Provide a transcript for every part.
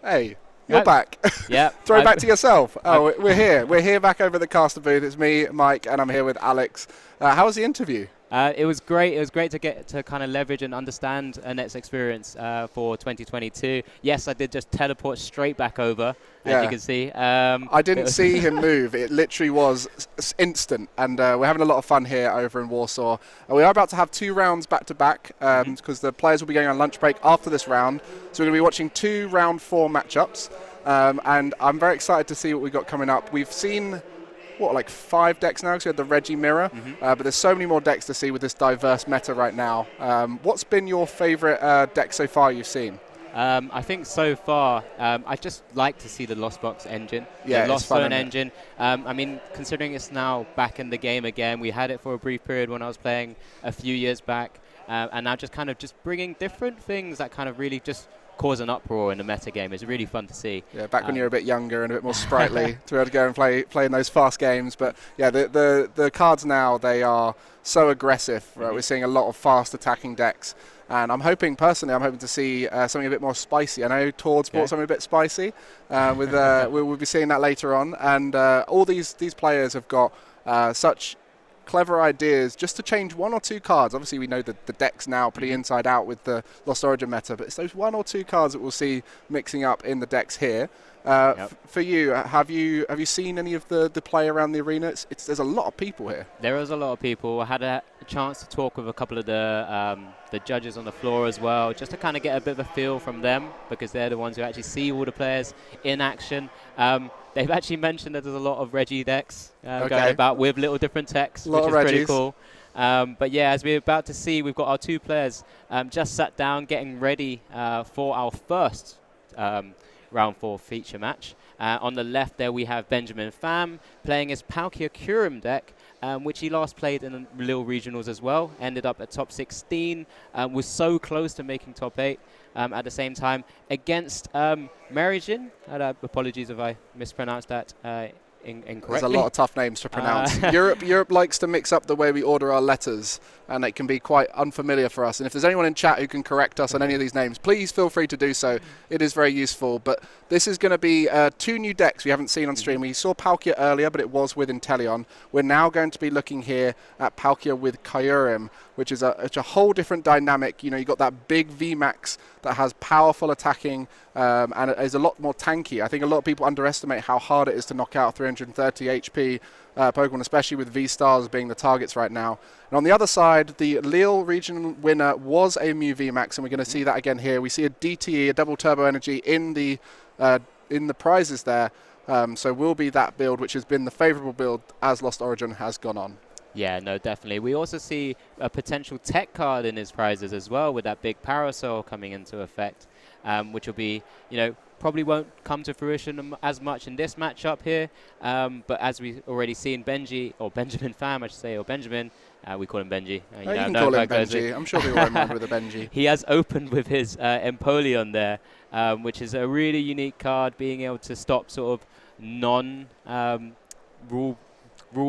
Hey, you're back. Yeah. Throw back to yourself. Oh, we're here. We're here back over the caster booth. It's me, Mike, and I'm here with Alex. How was the interview? It was great. It was great to get to kind of leverage and understand Annette's experience for 2022. Yes, I did just teleport straight back over, as you can see. I didn't see him move. It literally was instant, and we're having a lot of fun here over in Warsaw. We are about to have 2 rounds back-to-back because the players will be going on lunch break after this round. So we're going to be watching 2 round 4 matchups, and I'm very excited to see what we've got coming up. We've seen like 5 decks now, because we had the Reggie Mirror, but there's so many more decks to see with this diverse meta right now. What's been your favourite deck so far you've seen? I think so far, I just like to see the Lost Box engine, the Lost Zone engine. I mean, considering it's now back in the game again, we had it for a brief period when I was playing a few years back, and now just kind of bringing different things that kind of really just cause an uproar in the meta game is really fun to see. Yeah, back when you were a bit younger and a bit more sprightly to be able to go and play in those fast games. But yeah, the cards now, they are so aggressive. Right? We're seeing a lot of fast attacking decks. And I'm hoping to see something a bit more spicy. I know Tord's brought something a bit spicy. We'll be seeing that later on. And all these players have got such clever ideas just to change 1 or 2 cards. Obviously, we know that the deck's now pretty inside out with the Lost Origin meta, but it's those 1 or 2 cards that we'll see mixing up in the decks here. For you, have you seen any of the play around the arena? There's a lot of people here. There is a lot of people. I had a chance to talk with a couple of the judges on the floor as well, just to kind of get a bit of a feel from them, because they're the ones who actually see all the players in action. They've actually mentioned that there's a lot of Reggie decks going about with little different techs, which is pretty cool. But yeah, as we're about to see, we've got our 2 players just sat down getting ready for our first round 4 feature match. On the left there we have Benjamin Pham playing his Palkia Kurim deck, which he last played in the Lille Regionals as well. Ended up at top 16, was so close to making top 8 at the same time against Merijin. Apologies if I mispronounced that incorrectly. There's a lot of tough names to pronounce. Europe likes to mix up the way we order our letters, and it can be quite unfamiliar for us. And if there's anyone in chat who can correct us on any of these names, please feel free to do so. It is very useful. But this is going to be 2 new decks we haven't seen on stream. We saw Palkia earlier, but it was with Inteleon. We're now going to be looking here at Palkia with Kyurem, which is a whole different dynamic. You know, you've got that big VMAX that has powerful attacking and it is a lot more tanky. I think a lot of people underestimate how hard it is to knock out 330 HP Pokemon, especially with V-Stars being the targets right now. And on the other side, the Lille region winner was a Mew VMAX, and we're going to see that again here. We see a DTE, a double turbo energy in the prizes there. So will be that build, which has been the favourable build as Lost Origin has gone on. Yeah, no, definitely. We also see a potential tech card in his prizes as well, with that big Parasol coming into effect, which will be, probably won't come to fruition as much in this matchup here. But as we already seen, Benji, or Benjamin Pham, I should say, or Benjamin, we call him Benji. You can call him Benji. I'm sure we all remember with a Benji. He has opened with his Empoleon there, which is a really unique card, being able to stop sort of non-rule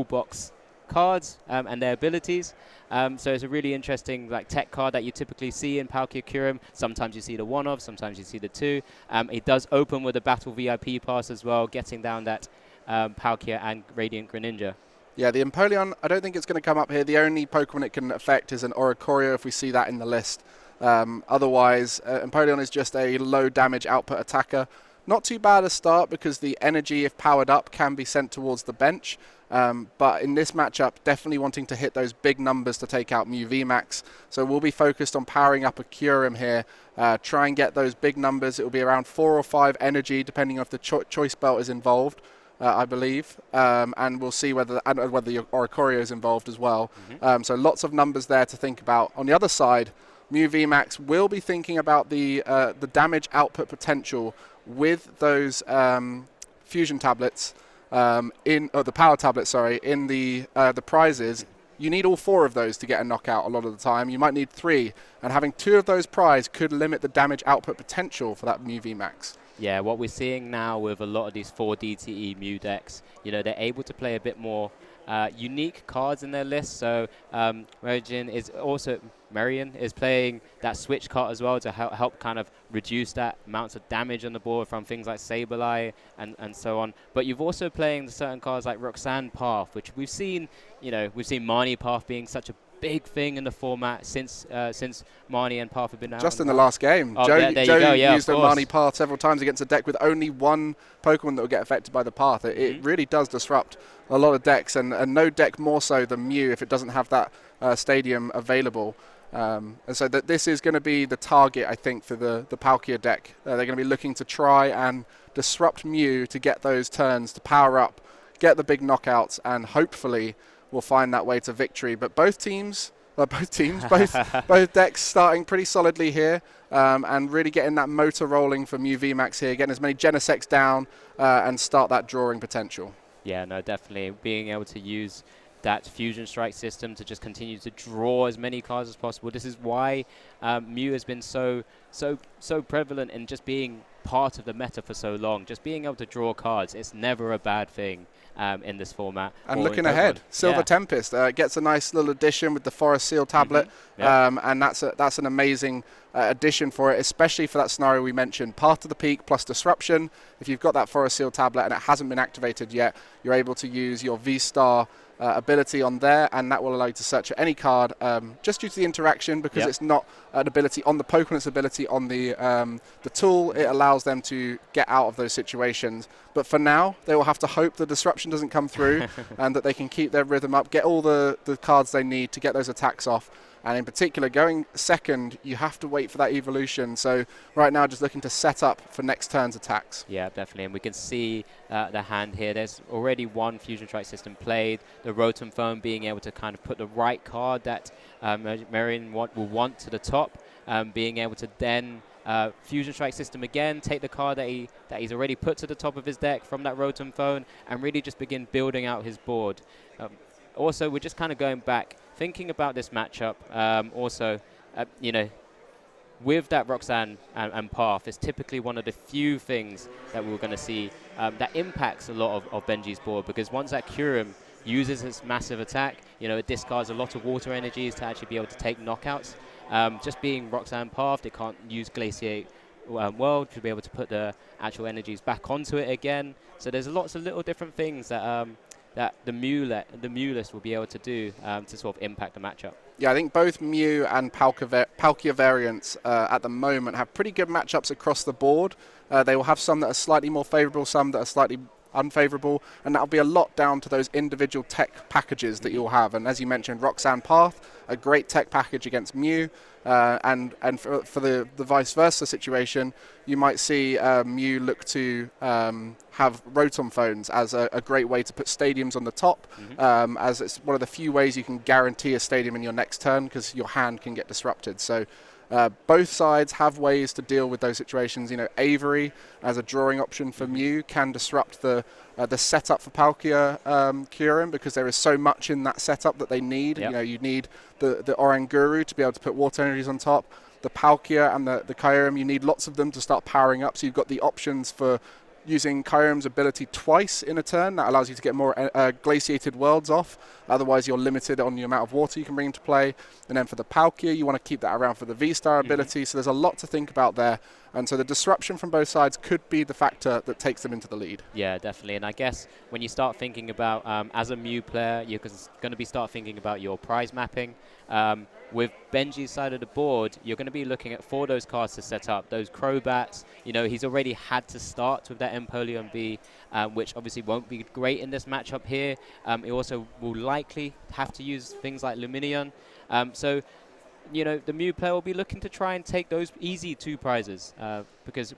box cards and their abilities. So it's a really interesting tech card that you typically see in Palkia Kurim. Sometimes you see the 1 of, sometimes you see the 2. It does open with a Battle VIP pass as well, getting down that Palkia and Radiant Greninja. Yeah, the Empoleon, I don't think it's going to come up here. The only Pokemon it can affect is an Oricorio if we see that in the list. Otherwise, Empoleon is just a low damage output attacker. Not too bad a start because the energy, if powered up, can be sent towards the bench. But in this matchup, definitely wanting to hit those big numbers to take out Mew VMAX. So we'll be focused on powering up a Kyurem here. Try and get those big numbers. It will be around 4 or 5 energy, depending on if the choice belt is involved, I believe. And we'll see whether your Oricorio is involved as well. So lots of numbers there to think about. On the other side, Mew VMAX will be thinking about the damage output potential with those fusion tablets. The power tablet, in the prizes. You need all 4 of those to get a knockout a lot of the time. You might need 3, and having 2 of those prize could limit the damage output potential for that Mew VMAX. Yeah, what we're seeing now with a lot of these 4 DTE Mew decks, they're able to play a bit more unique cards in their list. So Marion is playing that switch card as well to help kind of reduce that amounts of damage on the board from things like Sableye and so on. But you've also playing certain cards like Roxanne Path, which we've seen Marnie Path being such a big thing in the format since Marnie and Path have been out. Just in the last game. Oh, Joe there you go. Yeah, used the Marnie Path several times against a deck with only one Pokemon that will get affected by the Path. It really does disrupt a lot of decks, and no deck more so than Mew if it doesn't have that stadium available. And so this is going to be the target, I think, for the Palkia deck. They're going to be looking to try and disrupt Mew to get those turns, to power up, get the big knockouts, and hopefully will find that way to victory. But both decks starting pretty solidly here, and really getting that motor rolling for Mew VMAX here, getting as many Genesects down and start that drawing potential. Yeah, no, definitely. Being able to use that Fusion Strike system to just continue to draw as many cards as possible. This is why Mew has been so prevalent in just being part of the meta for so long. Just being able to draw cards, it's never a bad thing in this format. And looking ahead, Silver Tempest gets a nice little addition with the Forest Seal tablet, and that's an amazing addition for it, especially for that scenario we mentioned, Path to the Peak plus Disruption. If you've got that Forest Seal tablet and it hasn't been activated yet, you're able to use your V-Star ability on there, and that will allow you to search for any card just due to the interaction, because it's not an ability on the Pokemon's ability on the tool. It allows them to get out of those situations. But for now, they will have to hope the disruption doesn't come through and that they can keep their rhythm up, get all the cards they need to get those attacks off. And in particular, going second, you have to wait for that evolution. So right now, just looking to set up for next turn's attacks. Yeah, definitely. And we can see the hand here. There's already one Fusion Strike system played. The Rotom Phone being able to kind of put the right card that Marion will want to the top, being able to then Fusion Strike system again, take the card that he's already put to the top of his deck from that Rotom Phone, and really just begin building out his board. Also, we're just kind of going back, thinking about this matchup. With that Roxanne and Path, it's typically one of the few things that we're going to see that impacts a lot of Benji's board, because once that Kyurem uses its massive attack, it discards a lot of water energies to actually be able to take knockouts. Just being Roxanne Path, it can't use Glaciate World to be able to put the actual energies back onto it again. So there's lots of little different things that that the Mew list will be able to do to sort of impact the matchup. Yeah, I think both Mew and Palkia variants at the moment have pretty good matchups across the board. They will have some that are slightly more favorable, some that are slightly unfavorable, and that'll be a lot down to those individual tech packages that you'll have. And as you mentioned, Roxanne Path, a great tech package against Mew, and for the vice versa situation, you might see Mew look to have Rotom Phones as a great way to put stadiums on the top, as it's one of the few ways you can guarantee a stadium in your next turn, because your hand can get disrupted. So both sides have ways to deal with those situations. Avery as a drawing option for Mew can disrupt the setup for Palkia Kyurem, because there is so much in that setup that they need. You need the Oranguru to be able to put water energies on top. The Palkia and the Kyurem, you need lots of them to start powering up. So you've got the options for using Kyurem's ability twice in a turn. That allows you to get more glaciated worlds off. Otherwise, you're limited on the amount of water you can bring into play. And then for the Palkia, you want to keep that around for the V-Star ability. So there's a lot to think about there. And so the disruption from both sides could be the factor that takes them into the lead. Yeah, definitely. And I guess when you start thinking about, as a Mew player, you're going to start thinking about your prize mapping. With Benji's side of the board, you're going to be looking at for those cards to set up. Those Crobats, he's already had to start with that Empoleon B, which obviously won't be great in this matchup here. He also will likely have to use things like Lumineon. So, the Mew player will be looking to try and take those easy 2 prizes, because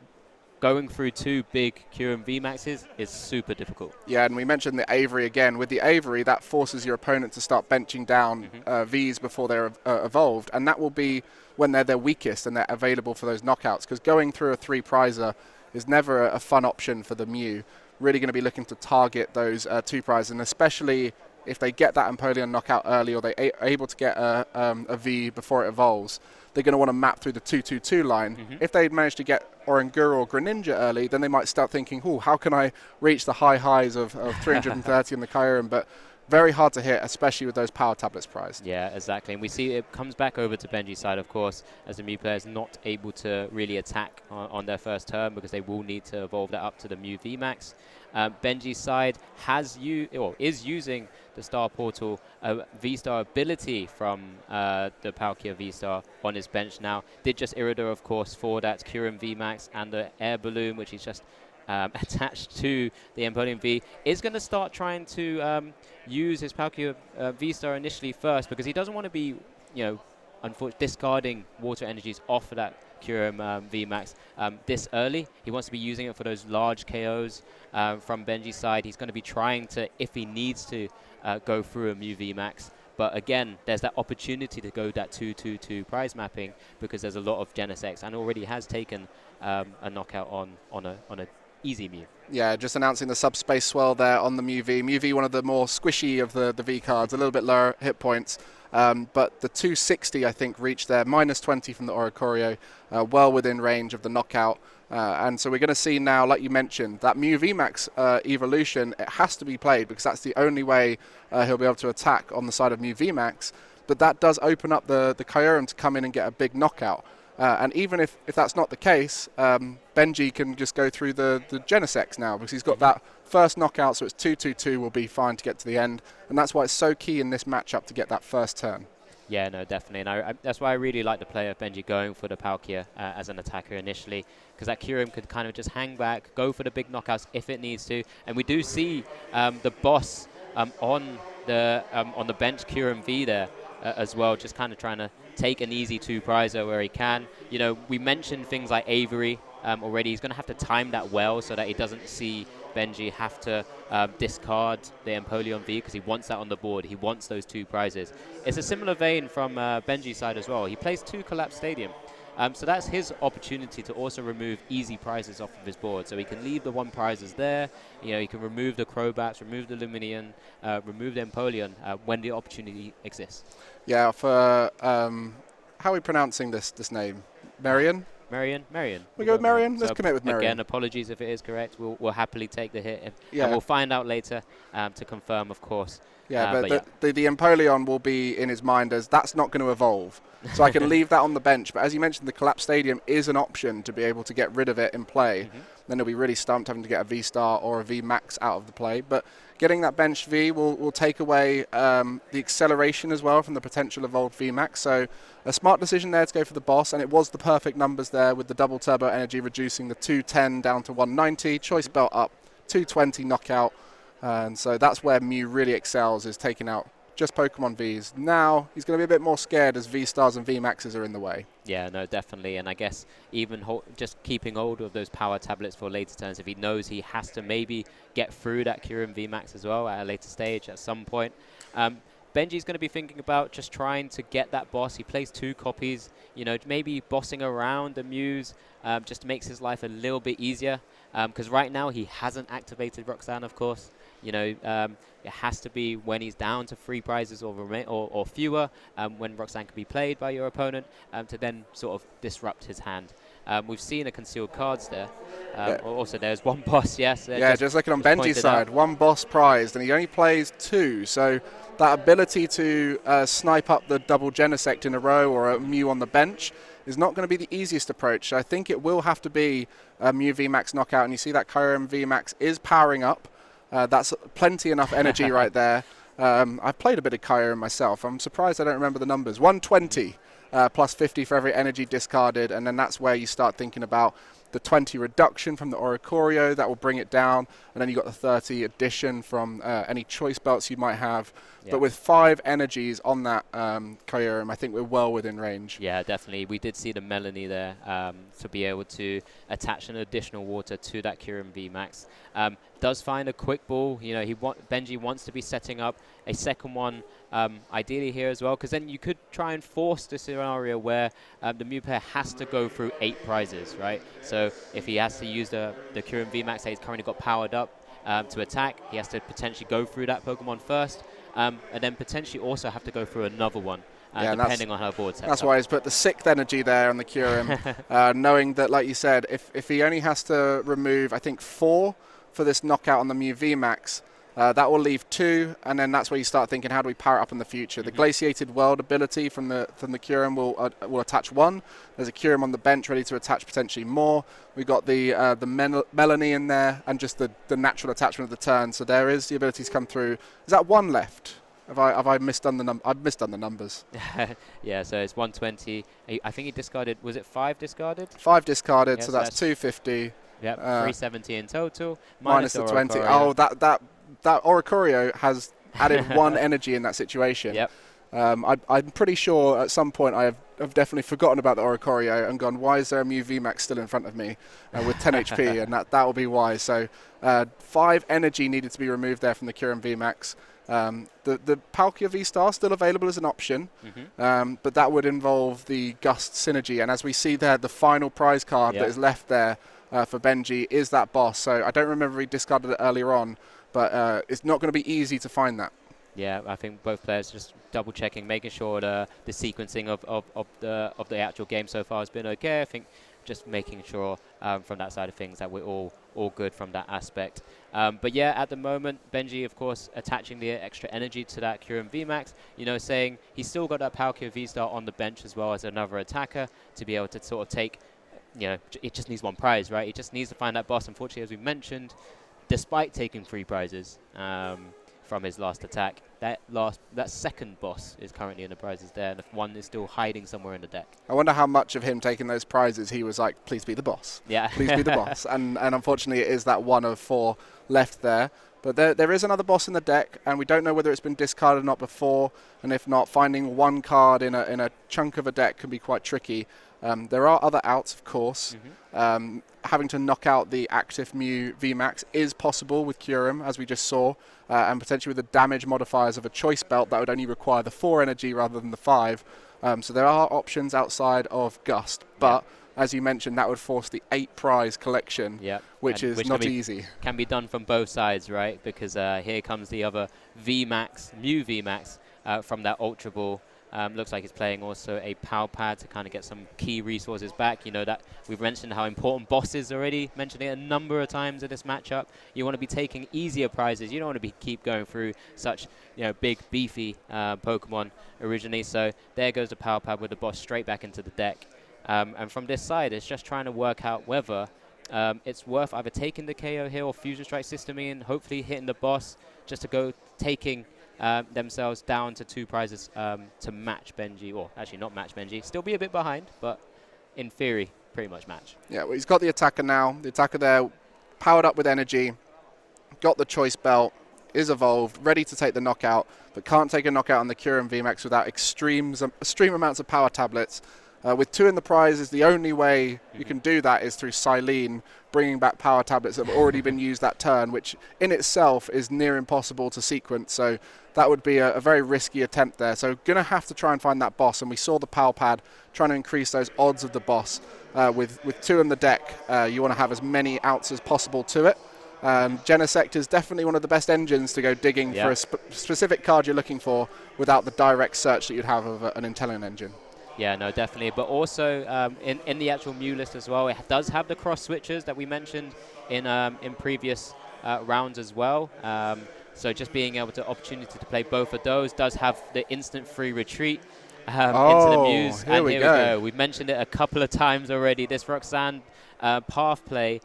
going through 2 big Kyurem VMAXs is super difficult. Yeah, and we mentioned the Avery again. With the Avery, that forces your opponent to start benching down Vs before they're evolved, and that will be when they're their weakest and they're available for those knockouts, because going through a 3-prizer is never a fun option for the Mew. Really going to be looking to target those 2 prizes, and especially if they get that Empoleon knockout early, or they're able to get a V before it evolves, they're going to want to map through the 2-2-2 line. If they manage to get Oranguru or Greninja early, then they might start thinking, how can I reach the high highs of 330 in the Kyurem? But very hard to hit, especially with those power tablets prized. Yeah, exactly. And we see it comes back over to Benji's side, of course, as the Mew player is not able to really attack on their first turn because they will need to evolve that up to the Mew VMAX. Benji's side is using the Star Portal V-Star ability from the Palkia V-Star on his bench now. Did just Irido, of course, for that Kyurem VMAX and the Air Balloon, which he's just attached to the Empoleon V, is going to start trying to use his Palkia V-Star initially first because he doesn't want to be, unfortunately discarding water energies off of that Kyurem VMAX this early. He wants to be using it for those large KOs from Benji's side. He's going to be trying to, if he needs to, go through a Mew VMAX. But again, there's that opportunity to go that 2-2-2 prize mapping because there's a lot of Genesects and already has taken a knockout on a easy Mew. Yeah, just announcing the subspace swirl there on the Mew V. Mew V, one of the more squishy of the V cards, a little bit lower hit points. But the 260, I think, reached there, minus 20 from the Oricorio, well within range of the knockout. And so we're going to see now, like you mentioned, that Mew VMAX evolution, it has to be played because that's the only way he'll be able to attack on the side of Mew VMAX. But that does open up the Kyurem to come in and get a big knockout. And even if that's not the case, Benji can just go through the Genesects now because he's got that first knockout, so it's 2-2-2 will be fine to get to the end. And that's why it's so key in this matchup to get that first turn. Yeah, no, definitely. And that's why I really like the play of Benji going for the Palkia as an attacker initially, because that Kyurem could kind of just hang back, go for the big knockouts if it needs to. And we do see the boss on the bench Kyurem V there as well, just kind of trying to take an easy two-prizer where he can. We mentioned things like Avery already. He's going to have to time that well so that he doesn't see Benji have to discard the Empoleon V because he wants that on the board. He wants those two prizes. It's a similar vein from Benji's side as well. He plays 2 Collapse Stadium. So that's his opportunity to also remove easy prizes off of his board. So he can leave the 1 prizes there. He can remove the Crobats, remove the Luminion, remove the Empoleon when the opportunity exists. Yeah, for how are we pronouncing this name? Marion? Marion. We go with Marion? Let's commit with Marion. Again, apologies if it is correct. We'll happily take the hit. And we'll find out later to confirm, of course. Yeah, but the Empoleon will be in his mind as that's not going to evolve. So I can leave that on the bench. But as you mentioned, the Collapse Stadium is an option to be able to get rid of it in play. Then he'll be really stumped having to get a V-Star or a V-Max out of the play. But getting that bench V will take away the acceleration as well from the potential evolved V-Max. So a smart decision there to go for the boss. And it was the perfect numbers there with the double turbo energy reducing the 210 down to 190. Choice belt up, 220 knockout. And so that's where Mew really excels, is taking out just Pokemon Vs. Now he's going to be a bit more scared as V-Stars and V-Maxes are in the way. Yeah, no, definitely. And I guess even just keeping hold of those power tablets for later turns, if he knows he has to maybe get through that Kyurem VMAX as well at a later stage at some point. Benji's going to be thinking about just trying to get that boss. He plays 2 copies, maybe bossing around the Mews just makes his life a little bit easier. Because right now he hasn't activated Roxanne, of course. It has to be when he's down to 3 prizes or fewer, when Roxanne can be played by your opponent, to then sort of disrupt his hand. We've seen a concealed cards there. Also, there's 1 boss, yes. Just looking on Benji's side, 1 boss prized, and he only plays 2. So that ability to snipe up the double Genesect in a row or a Mew on the bench is not going to be the easiest approach. So I think it will have to be a Mew VMAX knockout, and you see that Kyurem VMAX is powering up. That's plenty enough energy right there. I've played a bit of Kyurem myself. I'm surprised I don't remember the numbers. 120 plus 50 for every energy discarded, and then that's where you start thinking about the 20 reduction from the Oricorio. That will bring it down, and then you got the 30 addition from any choice belts you might have. Yep. But with 5 energies on that Kyurem, I think we're well within range. Yeah, definitely. We did see the Melanie there to be able to attach an additional water to that Kyurem VMAX. Does find a quick ball. Benji wants to be setting up a second one ideally here as well, because then you could try and force the scenario where the Mew player has to go through 8 prizes, right? So if he has to use the Kyurem VMAX that he's currently got powered up to attack, he has to potentially go through that Pokemon first, and then potentially also have to go through another one. Depending on how board sets That's up. why he's put the 6th energy there on the Kyurem, knowing that, like you said, if he only has to remove, I think, 4 for this knockout on the Mew VMAX, That will leave 2, and then that's where you start thinking, how do we power it up in the future? The Glaciated World ability from the Kyurem will attach 1. There's a Kyurem on the bench ready to attach potentially more. We've got the Melanie in there, and just the natural attachment of the turn. So there is the ability to come through. Is that 1 left? Have I misdone the I've misdone the numbers. Yeah, so it's 120. I think he discarded. Was it 5 discarded? 5 discarded, Yeah, so that's 250. Yep, 370 in total. Minus the 20. Oh, that Oricorio has added 1 energy in that situation. Yep. I'm pretty sure at some point I have definitely forgotten about the Oricorio and gone, why is there a Mew VMAX still in front of me with 10 HP? And that will be why. So 5 energy needed to be removed there from the Kyurem VMAX. The Palkia V-Star still available as an option, but that would involve the Gust synergy. And as we see there, the final prize card that is left there for Benji is that boss. So I don't remember if he discarded it earlier on, but it's not going to be easy to find that. Yeah, I think both players just double checking, making sure the sequencing of the actual game so far has been okay. I think just making sure from that side of things that we're all good from that aspect. But yeah, at the moment, Benji, of course, attaching the extra energy to that Kyurem VMAX, saying he's still got that Palkia V-Star on the bench as well as another attacker to be able to sort of take, it just needs 1 prize, right? He just needs to find that boss. Unfortunately, as we mentioned, despite taking 3 prizes from his last attack, that second boss is currently in the prizes there, and 1 is still hiding somewhere in the deck. I wonder how much of him taking those prizes he was like, please be the boss. Yeah. Please be the boss. And unfortunately, it is that 1 of 4 left there. But there is another boss in the deck, and we don't know whether it's been discarded or not before. And if not, finding 1 card in a chunk of a deck can be quite tricky. There are other outs, of course. Having to knock out the active Mew VMAX is possible with Kyurem, as we just saw, and potentially with the damage modifiers of a choice belt that would only require the 4 energy rather than the 5. So there are options outside of Gust, but as you mentioned, that would force the 8 prize collection, which is not easy. Can be done from both sides, right? Because here comes the other VMAX, Mew VMAX from that Ultra Ball. Looks like it's playing also a Power Pad to kind of get some key resources back. That we've mentioned how important bosses already, mentioned it a number of times in this matchup. You want to be taking easier prizes. You don't want to keep going through such big, beefy Pokemon originally. So there goes the Power Pad with the boss straight back into the deck. And from this side, it's just trying to work out whether it's worth either taking the KO here or Fusion Strike System in, hopefully hitting the boss just to go taking themselves down to 2 prizes to match Benji, or actually not match Benji, still be a bit behind, but in theory, pretty much match. Yeah, well, he's got the attacker now. The attacker there, powered up with energy, got the choice belt, is evolved, ready to take the knockout, but can't take a knockout on the Kyurem VMAX without extreme amounts of power tablets. With 2 in the prizes, the only way you can do that is through Silene bringing back power tablets that have already been used that turn, which in itself is near impossible to sequence. So that would be a very risky attempt there. So going to have to try and find that boss. And we saw the Power Pad trying to increase those odds of the boss. With 2 in the deck, you want to have as many outs as possible to it. Genesect is definitely one of the best engines to go digging for a specific card you're looking for without the direct search that you'd have of an Intellion engine. Yeah, no, definitely. But also in the actual Mew list as well, it does have the cross switches that we mentioned in previous rounds as well. So just being able to opportunity to play both of those does have the instant free retreat into the Mews. Here we go. We've mentioned it a couple of times already. This Roxanne path play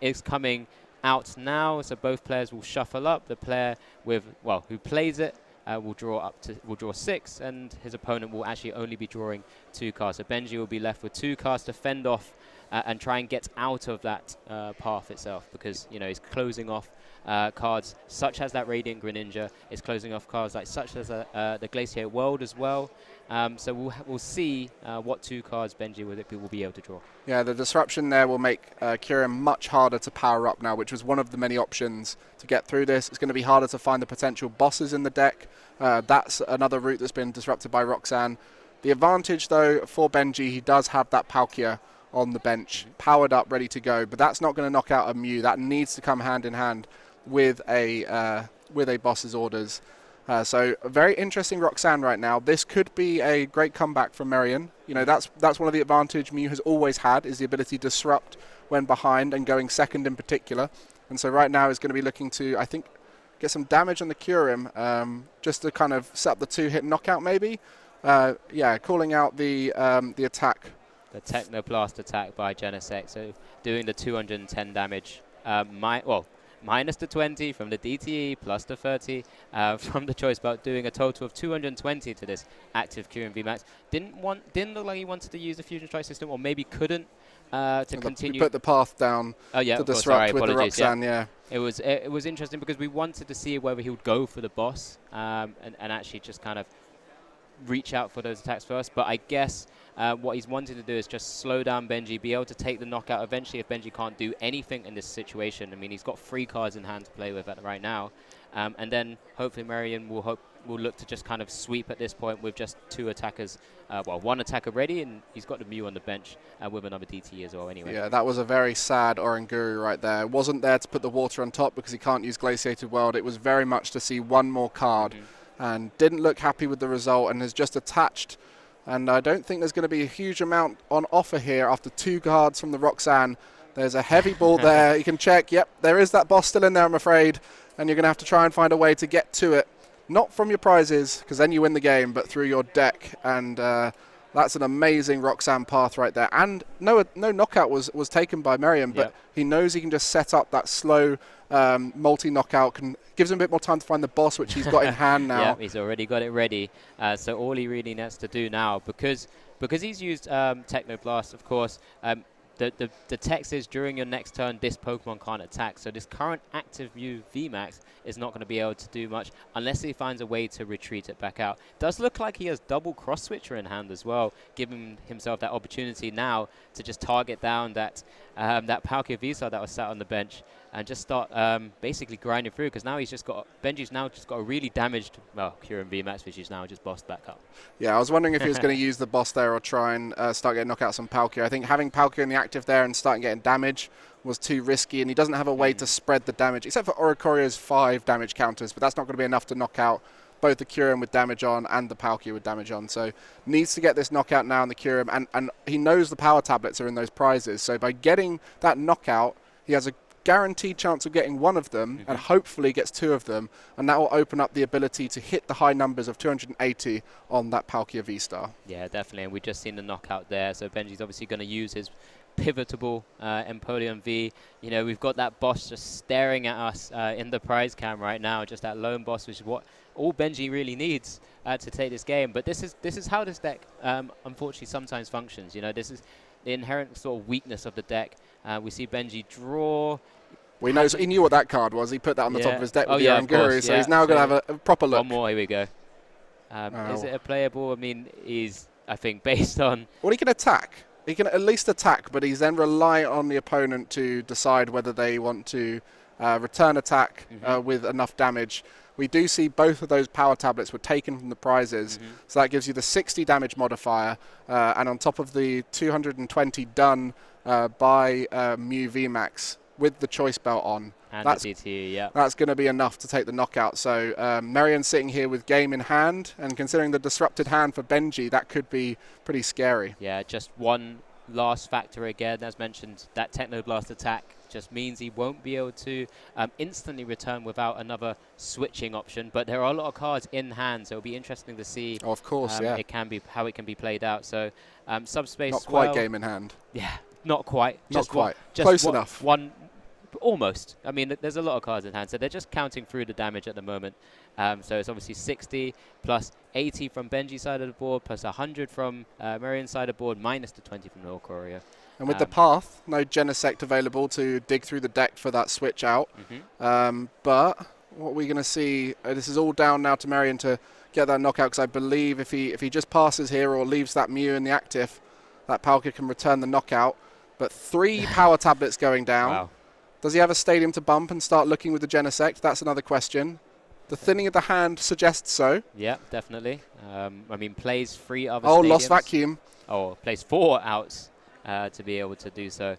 is coming out now, so both players will shuffle up. The player who plays it will draw 6, and his opponent will actually only be drawing 2 cards. So Benji will be left with 2 cards to fend off and try and get out of that path itself, because he's closing off cards such as that Radiant Greninja. It's closing off cards such as the Glaciated World as well. So we'll see what 2 cards Benji will be able to draw. Yeah, the disruption there will make Kyurem much harder to power up now, which was one of the many options to get through this. It's going to be harder to find the potential bosses in the deck. That's another route that's been disrupted by Roxanne. The advantage, though, for Benji, he does have that Palkia on the bench, powered up, ready to go. But that's not going to knock out a Mew. That needs to come hand in hand with a boss's orders. So a very interesting Roxanne right now. This could be a great comeback from Marion. That's one of the advantage Mew has always had, is the ability to disrupt when behind and going second in particular. And so right now is going to be looking to, I think, get some damage on the Kyurem, just to kind of set up the 2-hit knockout maybe. Yeah, calling out the attack. The Technoblast attack by Genesect, so doing the 210 damage. Minus the 20 from the DTE, plus the 30 from the choice belt, doing a total of 220 to this active Kyurem VMAX. Didn't look like he wanted to use the Fusion Strike system, or maybe couldn't continue. We put the path down to disrupt with the Roxanne, yeah. It was interesting because we wanted to see whether he would go for the boss and actually just kind of reach out for those attacks first, but I guess what he's wanted to do is just slow down Benji, be able to take the knockout eventually if Benji can't do anything in this situation. I mean, he's got 3 cards in hand to play with right now, and then hopefully Marion will look to just kind of sweep at this point with just 2 attackers, 1 attacker ready, and he's got the Mew on the bench with another DT as well anyway. Yeah, that was a very sad Oranguru right there. Wasn't there to put the water on top because he can't use Glaciated World. It was very much to see one more card. And didn't look happy with the result and has just attached. And I don't think there's going to be a huge amount on offer here after 2 cards from the Roxanne. There's a heavy ball there. You can check. Yep, there is that boss still in there, I'm afraid. And you're going to have to try and find a way to get to it. Not from your prizes, because then you win the game, but through your deck. And that's an amazing Roxanne path right there. And no knockout was taken by Merriam, but he knows he can just set up that slow multi-knockout. Gives him a bit more time to find the boss, which he's got in hand now. Yeah, he's already got it ready. So all he really needs to do now, because he's used Technoblast, of course, the text is during your next turn, this Pokemon can't attack. So this current active Mew VMAX is not going to be able to do much unless he finds a way to retreat it back out. Does look like he has double Cross Switcher in hand as well, giving himself that opportunity now to just target down that Palkia V-Star that was sat on the bench and just start basically grinding through, because now Benji's now just got a really damaged, Kyurem VMAX, which is now just bossed back up. Yeah, I was wondering if he was going to use the boss there or try and start getting knockouts on Palkia. I think having Palkia in the active there and starting getting damage was too risky, and he doesn't have a way to spread the damage, except for Oricorio's 5 damage counters, but that's not going to be enough to knock out both the Kyurem with damage on and the Palkia with damage on. So needs to get this knockout now on the Kyurem, and he knows the power tablets are in those prizes. So by getting that knockout, he has a guaranteed chance of getting 1 of them, and hopefully gets 2 of them, and that will open up the ability to hit the high numbers of 280 on that Palkia V-Star. Yeah, definitely, and we've just seen the knockout there, so Benji's obviously going to use his pivotable Empoleon V. You know, we've got that boss just staring at us in the prize cam right now, just that lone boss, which is what all Benji really needs to take this game. But this is how this deck unfortunately sometimes functions. You know, this is the inherent sort of weakness of the deck. We see Benji draw. He knew what that card was. He put that on the top of his deck with the Oranguru, so he's now going to have a proper look. One more, here we go. Is it a playable? I mean, I think, based on... Well, he can attack. He can at least attack, but he's then reliant on the opponent to decide whether they want to return attack with enough damage. We do see both of those power tablets were taken from the prizes, so that gives you the 60 damage modifier, and on top of the 220 done by Mew VMAX with the choice belt on. And the DT, yeah. That's going to be enough to take the knockout. So Marion's sitting here with game in hand, and considering the disrupted hand for Benji, that could be pretty scary. Yeah, just one last factor again, as mentioned, that Technoblast attack just means he won't be able to instantly return without another switching option. But there are a lot of cards in hand, so it'll be interesting to see. Oh, of course, yeah. How it can be played out. So subspace. Not quite game in hand. Yeah, not quite. Not quite. Close enough. Almost. I mean, there's a lot of cards in hand, so they're just counting through the damage at the moment. So it's obviously 60 plus 80 from Benji's side of the board, plus 100 from Marion's side of the board, minus the 20 from Lord Courier. And with the path, no Genesect available to dig through the deck for that switch out. But what we're going to see, this is all down now to Marion to get that knockout, because I believe if he just passes here or leaves that Mew in the active, that Palkia can return the knockout. But 3 power tablets going down. Wow. Does he have a stadium to bump and start looking with the Genesect? That's another question. The thinning of the hand suggests so. Yeah, definitely. I mean, plays 3 other stadiums. Oh, lost vacuum. Oh, plays 4 outs to be able to do so.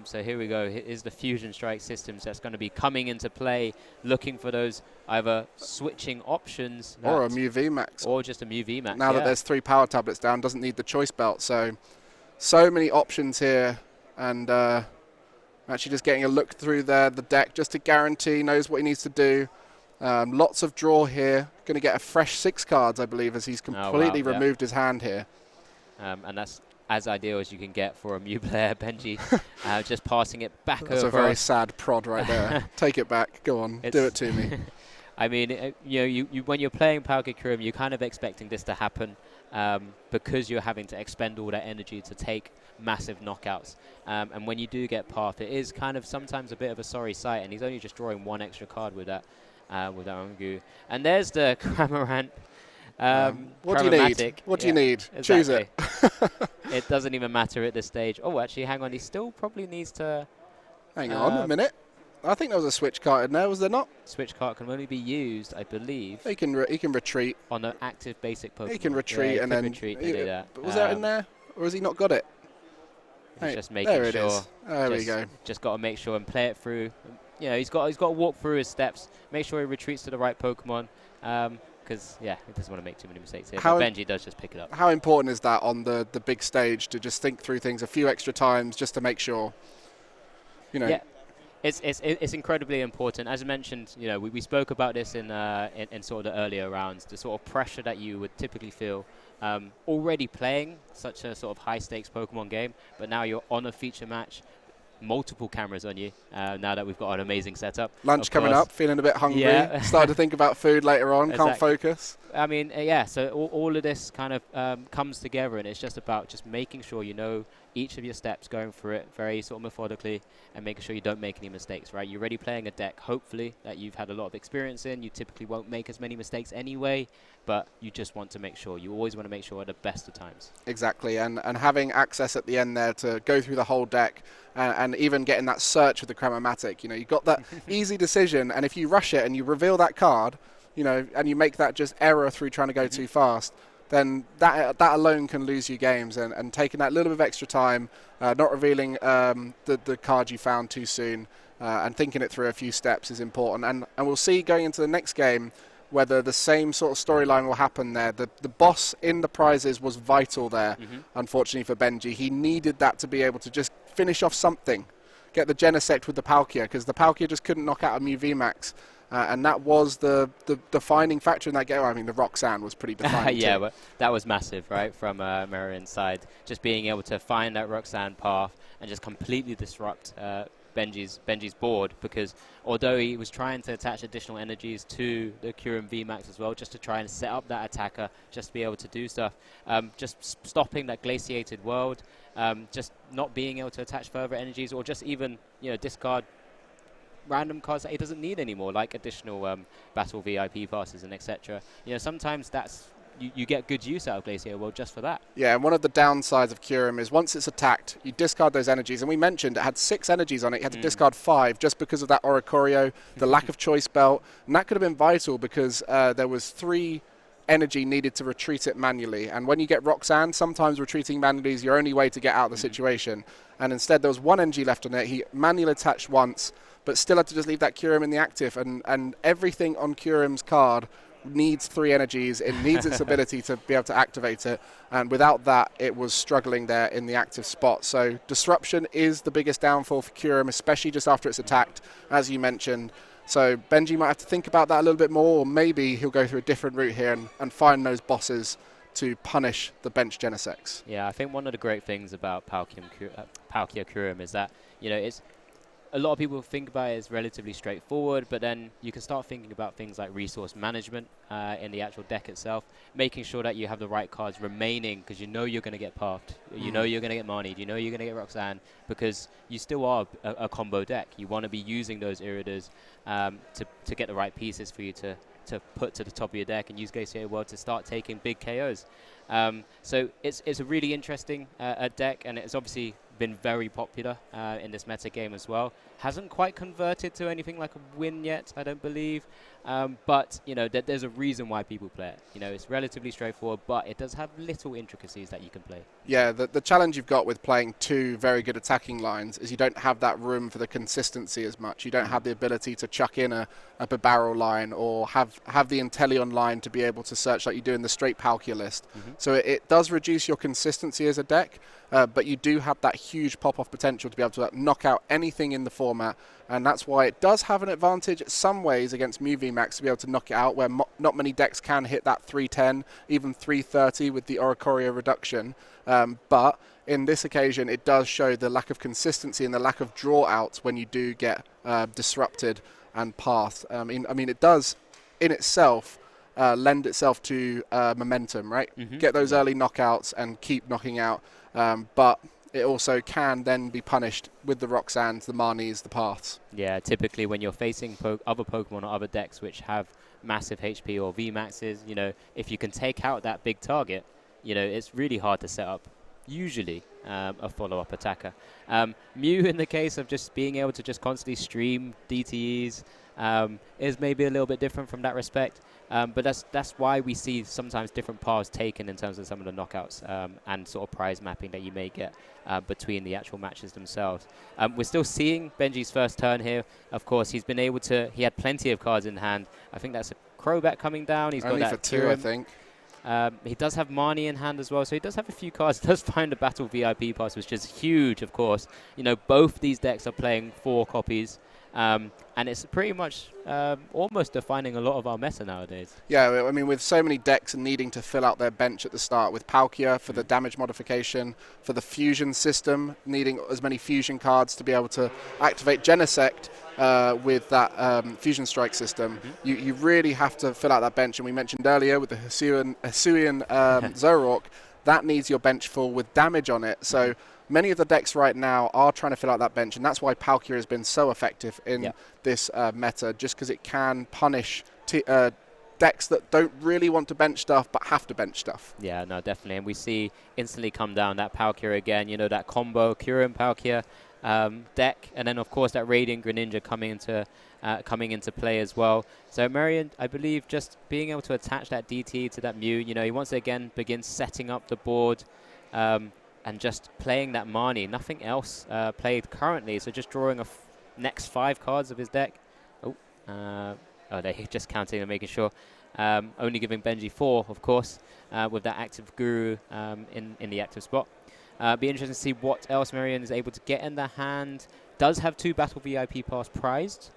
So here we go. Here's the Fusion Strike systems that's going to be coming into play, looking for those either switching options. Or a Mew VMAX. Or just a Mew VMAX, Now that there's 3 power tablets down, doesn't need the choice belt. So many options here. And actually just getting a look through the deck just to guarantee, knows what he needs to do. Lots of draw here. Going to get a fresh 6 cards, I believe, as he's completely removed his hand here. And that's as ideal as you can get for a Mew player. Benji just passing it back over. That's a very sad prod right there. Take it back. Go on. Do it to me. I mean, you when you're playing Palkia Kurum, you're kind of expecting this to happen because you're having to expend all that energy to take massive knockouts. And when you do get Path, it is kind of sometimes a bit of a sorry sight, and he's only just drawing 1 extra card with that Ongu. And there's the Cramorant. What do you need? What do you need? Exactly. Choose it. It doesn't even matter at this stage. Oh, actually, hang on. He still probably needs to... Hang on a minute. I think there was a switch card in there, was there not? Switch card can only be used, I believe. He can retreat. On an active basic Pokemon. He can retreat and then... retreat to do that. But was that in there? Or has he not got it? He's just making sure. There it is. There we go. Just got to make sure and play it through. You know, he's got to walk through his steps, make sure he retreats to the right Pokemon. Because, he doesn't want to make too many mistakes here. But Benji does just pick it up. How important is that on the big stage to just think through things a few extra times just to make sure, you know? Yeah, it's incredibly important. As I mentioned, you know, we spoke about this in sort of the earlier rounds, the sort of pressure that you would typically feel already playing such a sort of high-stakes Pokemon game, but now you're on a feature match, multiple cameras on you, now that we've got an amazing setup. Lunch coming up, feeling a bit hungry, started to think about food later on, can't focus. I mean, so all of this kind of comes together, and it's just about just making sure you know each of your steps, going through it very sort of methodically, and making sure you don't make any mistakes, right? You're already playing a deck, hopefully, that you've had a lot of experience in. You typically won't make as many mistakes anyway, but you just want to make sure. You always want to make sure at the best of times. Exactly, and having access at the end there to go through the whole deck, and even getting that search with the Cramomatic, you know, you've got that easy decision, and if you rush it and you reveal that card, you know, and you make that just error through trying to go too fast, then that alone can lose you games. And taking that little bit of extra time, not revealing the card you found too soon, and thinking it through a few steps is important. And we'll see going into the next game whether the same sort of storyline will happen there. The boss in the prizes was vital there, unfortunately for Benji. He needed that to be able to just finish off something, get the Genesect with the Palkia, because the Palkia just couldn't knock out a Mew VMAX. And that was the defining factor in that game. I mean, the Roxanne was pretty defining yeah, too. But that was massive, right, from Marian's side. Just being able to find that Roxanne path and just completely disrupt Benji's board, because although he was trying to attach additional energies to the Kyurem VMAX as well, just to try and set up that attacker, just to be able to do stuff, just stopping that glaciated world, just not being able to attach further energies, or just even, you know, discard random cards that he doesn't need anymore, like additional battle VIP passes and etc. You know, sometimes that's you get good use out of Glacier World just for that. Yeah, and one of the downsides of Kyurem is once it's attacked, you discard those energies. And we mentioned it had 6 energies on it. You had to discard 5 just because of that Oricorio, the lack of Choice Belt. And that could have been vital because there was 3 energy needed to retreat it manually. And when you get Roxanne, sometimes retreating manually is your only way to get out of the situation. And instead, there was 1 energy left on it. He manually attached once, but still had to just leave that Kyurem in the active. And everything on Kyurem's card needs 3 energies. It needs its ability to be able to activate it. And without that, it was struggling there in the active spot. So disruption is the biggest downfall for Kyurem, especially just after it's attacked, as you mentioned. So Benji might have to think about that a little bit more, or maybe he'll go through a different route here and find those bosses to punish the bench Genesects. Yeah, I think one of the great things about Palkia Kyurem is that, you know, it's a lot of people think about it as relatively straightforward, but then you can start thinking about things like resource management in the actual deck itself, making sure that you have the right cards remaining, because you know you're going to get Pathed, you know you're going to get Marnied, you know you're going to get Roxanne, because you still are a combo deck. You want to be using those Iridas to get the right pieces for you to put to the top of your deck and use Glacier World to start taking big KOs. So it's a really interesting deck, and it's obviously been very popular in this meta game as well. Hasn't quite converted to anything like a win yet, I don't believe. But, you know, there's a reason why people play it. You know, it's relatively straightforward, but it does have little intricacies that you can play. Yeah, the challenge you've got with playing 2 very good attacking lines is you don't have that room for the consistency as much. You don't have the ability to chuck in a Barrel line, or have the Inteleon line to be able to search like you do in the straight Palkia list. So it does reduce your consistency as a deck. but you do have that huge pop-off potential to be able to knock out anything in the format, and that's why it does have an advantage in some ways against Mew VMAX to be able to knock it out, where not many decks can hit that 310, even 330 with the Oricorio reduction. But in this occasion, it does show the lack of consistency and the lack of draw outs when you do get disrupted and passed. I mean, it does in itself lend itself to momentum, right? Get those early knockouts and keep knocking out, but it also can then be punished with the Roxannes, the Marnies, the paths. Yeah, typically when you're facing other Pokemon or other decks which have massive HP or VMAXs, you know, if you can take out that big target, you know, it's really hard to set up usually a follow-up attacker. Mew, in the case of just being able to just constantly stream DTEs, is maybe a little bit different from that respect. But that's why we see sometimes different paths taken in terms of some of the knockouts and sort of prize mapping that you may get between the actual matches themselves. We're still seeing Benji's first turn here. Of course, he's been able to. He had plenty of cards in hand. I think that's a Crobat coming down. He's only got that for two, I think. He does have Marnie in hand as well, so he does have a few cards. He does find a Battle VIP pass, which is huge, of course. You know, both these decks are playing 4 copies. And it's pretty much almost defining a lot of our meta nowadays. Yeah, I mean, with so many decks needing to fill out their bench at the start, with Palkia for the damage modification, for the fusion system, needing as many fusion cards to be able to activate Genesect with that fusion strike system, you really have to fill out that bench. And we mentioned earlier with the Hisuian Zoroark, that needs your bench full with damage on it. So many of the decks right now are trying to fill out that bench, and that's why Palkia has been so effective in this meta, just because it can punish decks that don't really want to bench stuff but have to bench stuff. Yeah, no, definitely. And we see instantly come down that Palkia again, you know, that combo Kyurem Palkia deck, and then of course that Radiant Greninja coming into play as well. So Marion, I believe, just being able to attach that DT to that Mew, you know, he once again begins setting up the board and just playing that Marnie. Nothing else played currently, so just drawing next 5 cards of his deck. They're just counting and making sure. Only giving Benji 4, of course, with that active Guru in the active spot. Be interesting to see what else Marion is able to get in the hand. Does have 2 Battle VIP pass prized,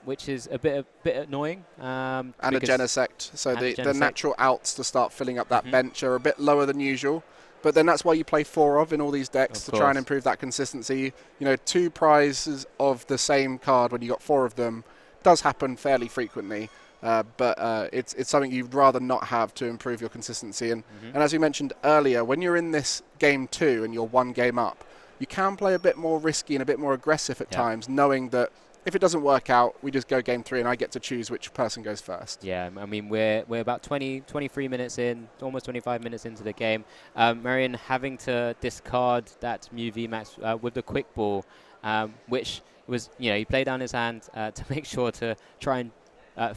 which is a bit annoying. And a Genesect. So the natural outs to start filling up that bench are a bit lower than usual. But then that's why you play 4 of in all these decks to try and improve that consistency. You know, 2 prizes of the same card when you got 4 of them does happen fairly frequently. But it's something you'd rather not have to improve your consistency. And as we mentioned earlier, when you're in this game 2 and you're 1 game up, you can play a bit more risky and a bit more aggressive at times, knowing that if it doesn't work out, we just go game 3 and I get to choose which person goes first. Yeah, I mean, we're about 23 minutes in, almost 25 minutes into the game. Marion having to discard that Mew VMAX with the quick ball, which was, you know, he played down his hand to make sure to try and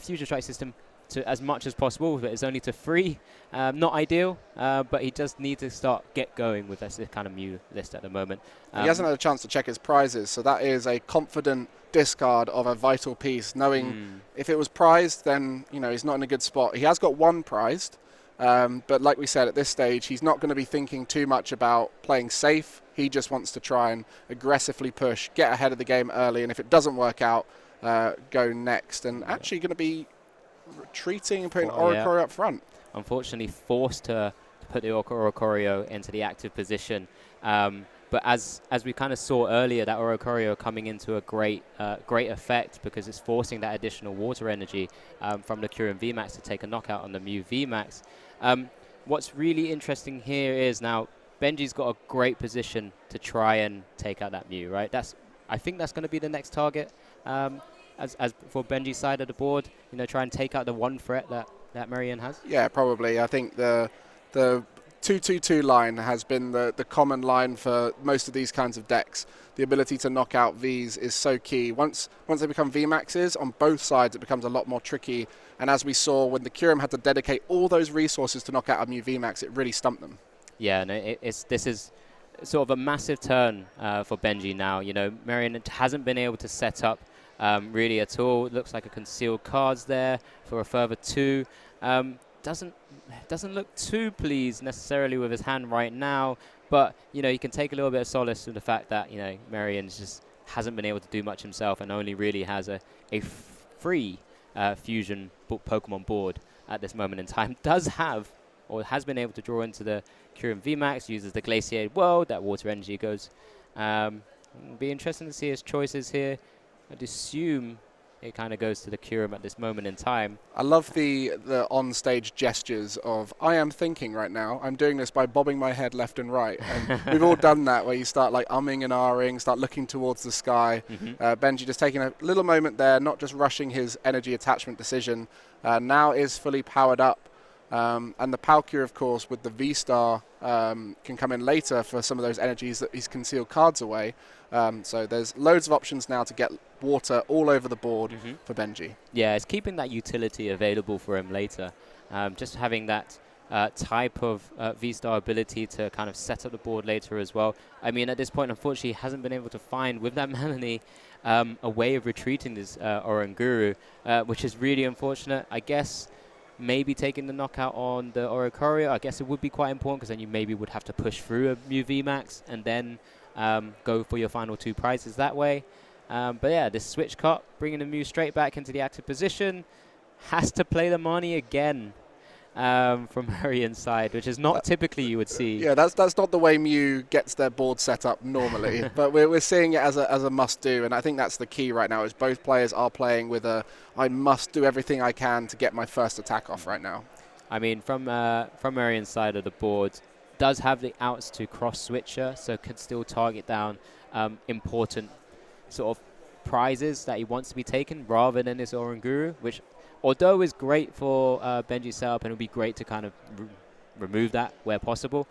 future strike system to as much as possible, but it's only to 3. Not ideal, but he does need to get going with this kind of Mew list at the moment. He hasn't had a chance to check his prizes, so that is a confident discard of a vital piece, knowing if it was prized, then, you know, he's not in a good spot. He has got 1 prized, but like we said, at this stage, he's not going to be thinking too much about playing safe. He just wants to try and aggressively push, get ahead of the game early, and if it doesn't work out, go next. And actually going to be retreating and putting Oricorio up front. Unfortunately forced to put the Oricorio into the active position. But as we kind of saw earlier, that Oricorio coming into a great effect because it's forcing that additional water energy from the Kyurem VMAX to take a knockout on the Mew VMAX. What's really interesting here is now Benji's got a great position to try and take out that Mew, right? I think that's going to be the next target. As for Benji's side of the board, you know, try and take out the 1 threat that Marion has? Yeah, probably. I think the 2-2-2 line has been the common line for most of these kinds of decks. The ability to knock out Vs is so key. Once they become Vmaxes, on both sides it becomes a lot more tricky. And as we saw, when the Kyurem had to dedicate all those resources to knock out a Mew Vmax, it really stumped them. Yeah, no, this is sort of a massive turn for Benji now. You know, Marion hasn't been able to set up really at all. It looks like a concealed cards there for a further 2. Doesn't look too pleased necessarily with his hand right now. But, you know, you can take a little bit of solace in the fact that, you know, Marion just hasn't been able to do much himself and only really has a free fusion Pokemon board at this moment in time. Does have, or has been able to draw into the Kyurem VMAX, uses the Glaciated World, that water energy goes. Be interesting to see his choices here. I'd assume it kind of goes to the Kyurem at this moment in time. I love the on-stage gestures of, I am thinking right now. I'm doing this by bobbing my head left and right. And we've all done that, where you start like umming and ahhing, start looking towards the sky. Benji just taking a little moment there, not just rushing his energy attachment decision. Now is fully powered up. And the Palkia, of course, with the V-Star, can come in later for some of those energies that he's concealed cards away. So there's loads of options now to get water all over the board for Benji. Yeah, it's keeping that utility available for him later. Just having that type of V-Star ability to kind of set up the board later as well. I mean, at this point, unfortunately, he hasn't been able to find, with that Melanie, a way of retreating this Oranguru, which is really unfortunate. I guess maybe taking the knockout on the Oricorio, I guess it would be quite important, because then you maybe would have to push through a Mew VMAX and then go for your final 2 prizes that way. But yeah, this switch cut, bringing the Mew straight back into the active position, has to play the Marnie again from Marion's side, which is not typically you would see. Yeah, that's not the way Mew gets their board set up normally, but we're seeing it as a must-do, and I think that's the key right now, is both players are playing with I must do everything I can to get my first attack off right now. I mean, from Marion's side of the board, does have the outs to cross-switcher, so could still target down important sort of prizes that he wants to be taken rather than this Oranguru, which, although is great for Benji's setup, and it would be great to kind of remove that where possible,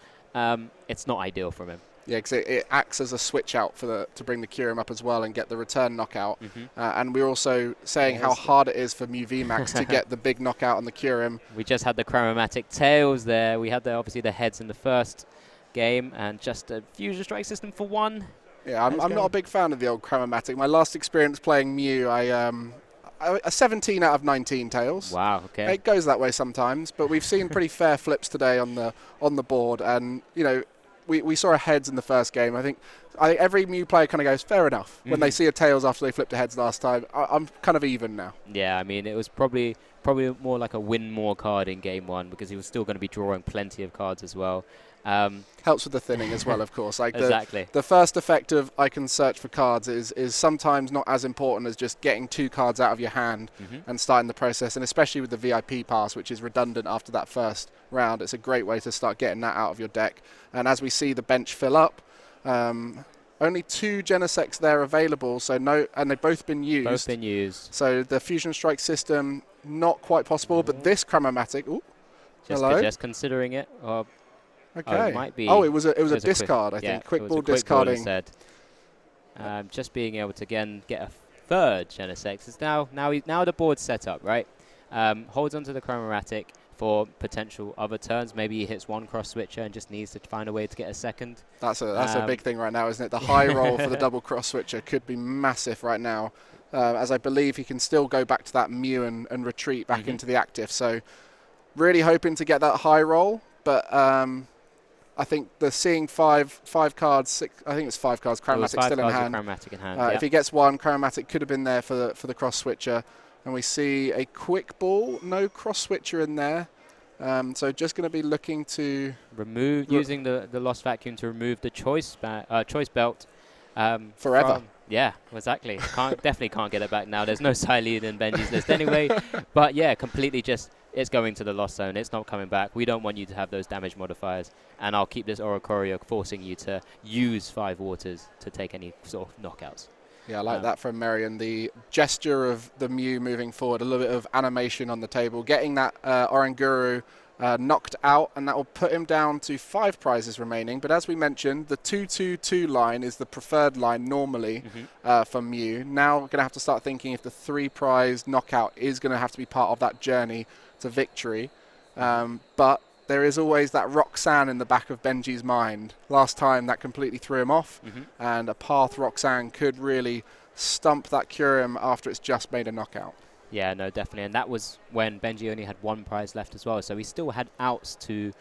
it's not ideal from him. Yeah, because it acts as a switch out to bring the Kyurem up as well and get the return knockout. And we're also saying how hard it is for Mew VMAX to get the big knockout on the Kyurem. We just had the chromatic tails there. We had obviously the heads in the first game, and just a fusion strike system for 1. Yeah, I'm not a big fan of the old chromatic. My last experience playing Mew, a 17 out of 19 tails. Wow, okay. It goes that way sometimes, but we've seen pretty fair flips today on the board, and you know, we saw a heads in the first game. I think every Mew player kind of goes, fair enough, when they see a tails after they flipped a heads last time. I'm kind of even now. Yeah, I mean, it was probably more like a win more card in game 1, because he was still going to be drawing plenty of cards as well. Helps with the thinning as well, of course. Like exactly. The first effect of I can search for cards is sometimes not as important as just getting 2 cards out of your hand and starting the process, and especially with the VIP pass, which is redundant after that first round. It's a great way to start getting that out of your deck. And as we see the bench fill up, only 2 Genesects there available, so no, and they've both been used. Both been used. So the Fusion Strike system, not quite possible, but this Chromatic, just considering it. Okay. Oh, it might be. Oh, it was a discard, I think. Quick ball discarding. Instead. Just being able to again get a 3rd Genesect. It's now the board's set up, right? Holds onto the Chromatic for potential other turns. Maybe he hits 1 cross switcher and just needs to find a way to get a 2nd. That's a big thing right now, isn't it? The high roll for the double cross switcher could be massive right now, as I believe he can still go back to that Mew and retreat back into the active. So really hoping to get that high roll, but I think seeing 5 cards, I think it's 5 cards, Chromatic still in hand. If he gets 1, Chromatic could have been there for the cross switcher. And we see a quick ball, no cross switcher in there. So just going to be looking to remove, using the Lost Vacuum to remove the choice belt. Forever. Yeah, exactly. Definitely can't get it back now. There's no Silene in Benji's list anyway. But yeah, completely just, it's going to the lost zone. It's not coming back. We don't want you to have those damage modifiers. And I'll keep this Oricorio forcing you to use 5 waters to take any sort of knockouts. Yeah, I like that from Marion. The gesture of the Mew moving forward, a little bit of animation on the table, getting that Oranguru knocked out, and that will put him down to 5 prizes remaining. But as we mentioned, the 2-2-2 line is the preferred line normally for Mew. Now we're going to have to start thinking if the 3 prize knockout is going to have to be part of that journey to victory. But there is always that Roxanne in the back of Benji's mind. Last time that completely threw him off, and a Path Roxanne could really stump that Kyurem after it's just made a knockout. Yeah, no, definitely. And that was when Benji only had 1 prize left as well. So he still had outs to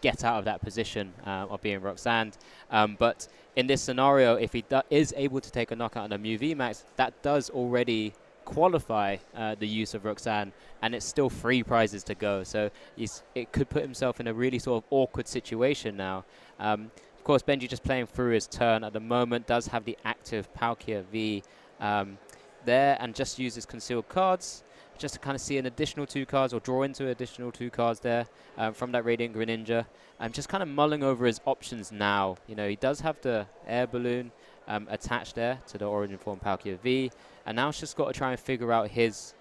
get out of that position of being Roxanne. But in this scenario, if he is able to take a knockout on a Mew VMAX, that does already qualify the use of Roxanne, and it's still 3 prizes to go. So it could put himself in a really sort of awkward situation now. Of course, Benji just playing through his turn at the moment, does have the active Palkia V there, and just uses concealed cards just to kind of see an additional 2 cards or draw into additional 2 cards there from that Radiant Greninja. I'm just kind of mulling over his options now. You know, he does have the air balloon attached there to the Origin Form Palkia V, and now he's just got to try and figure out his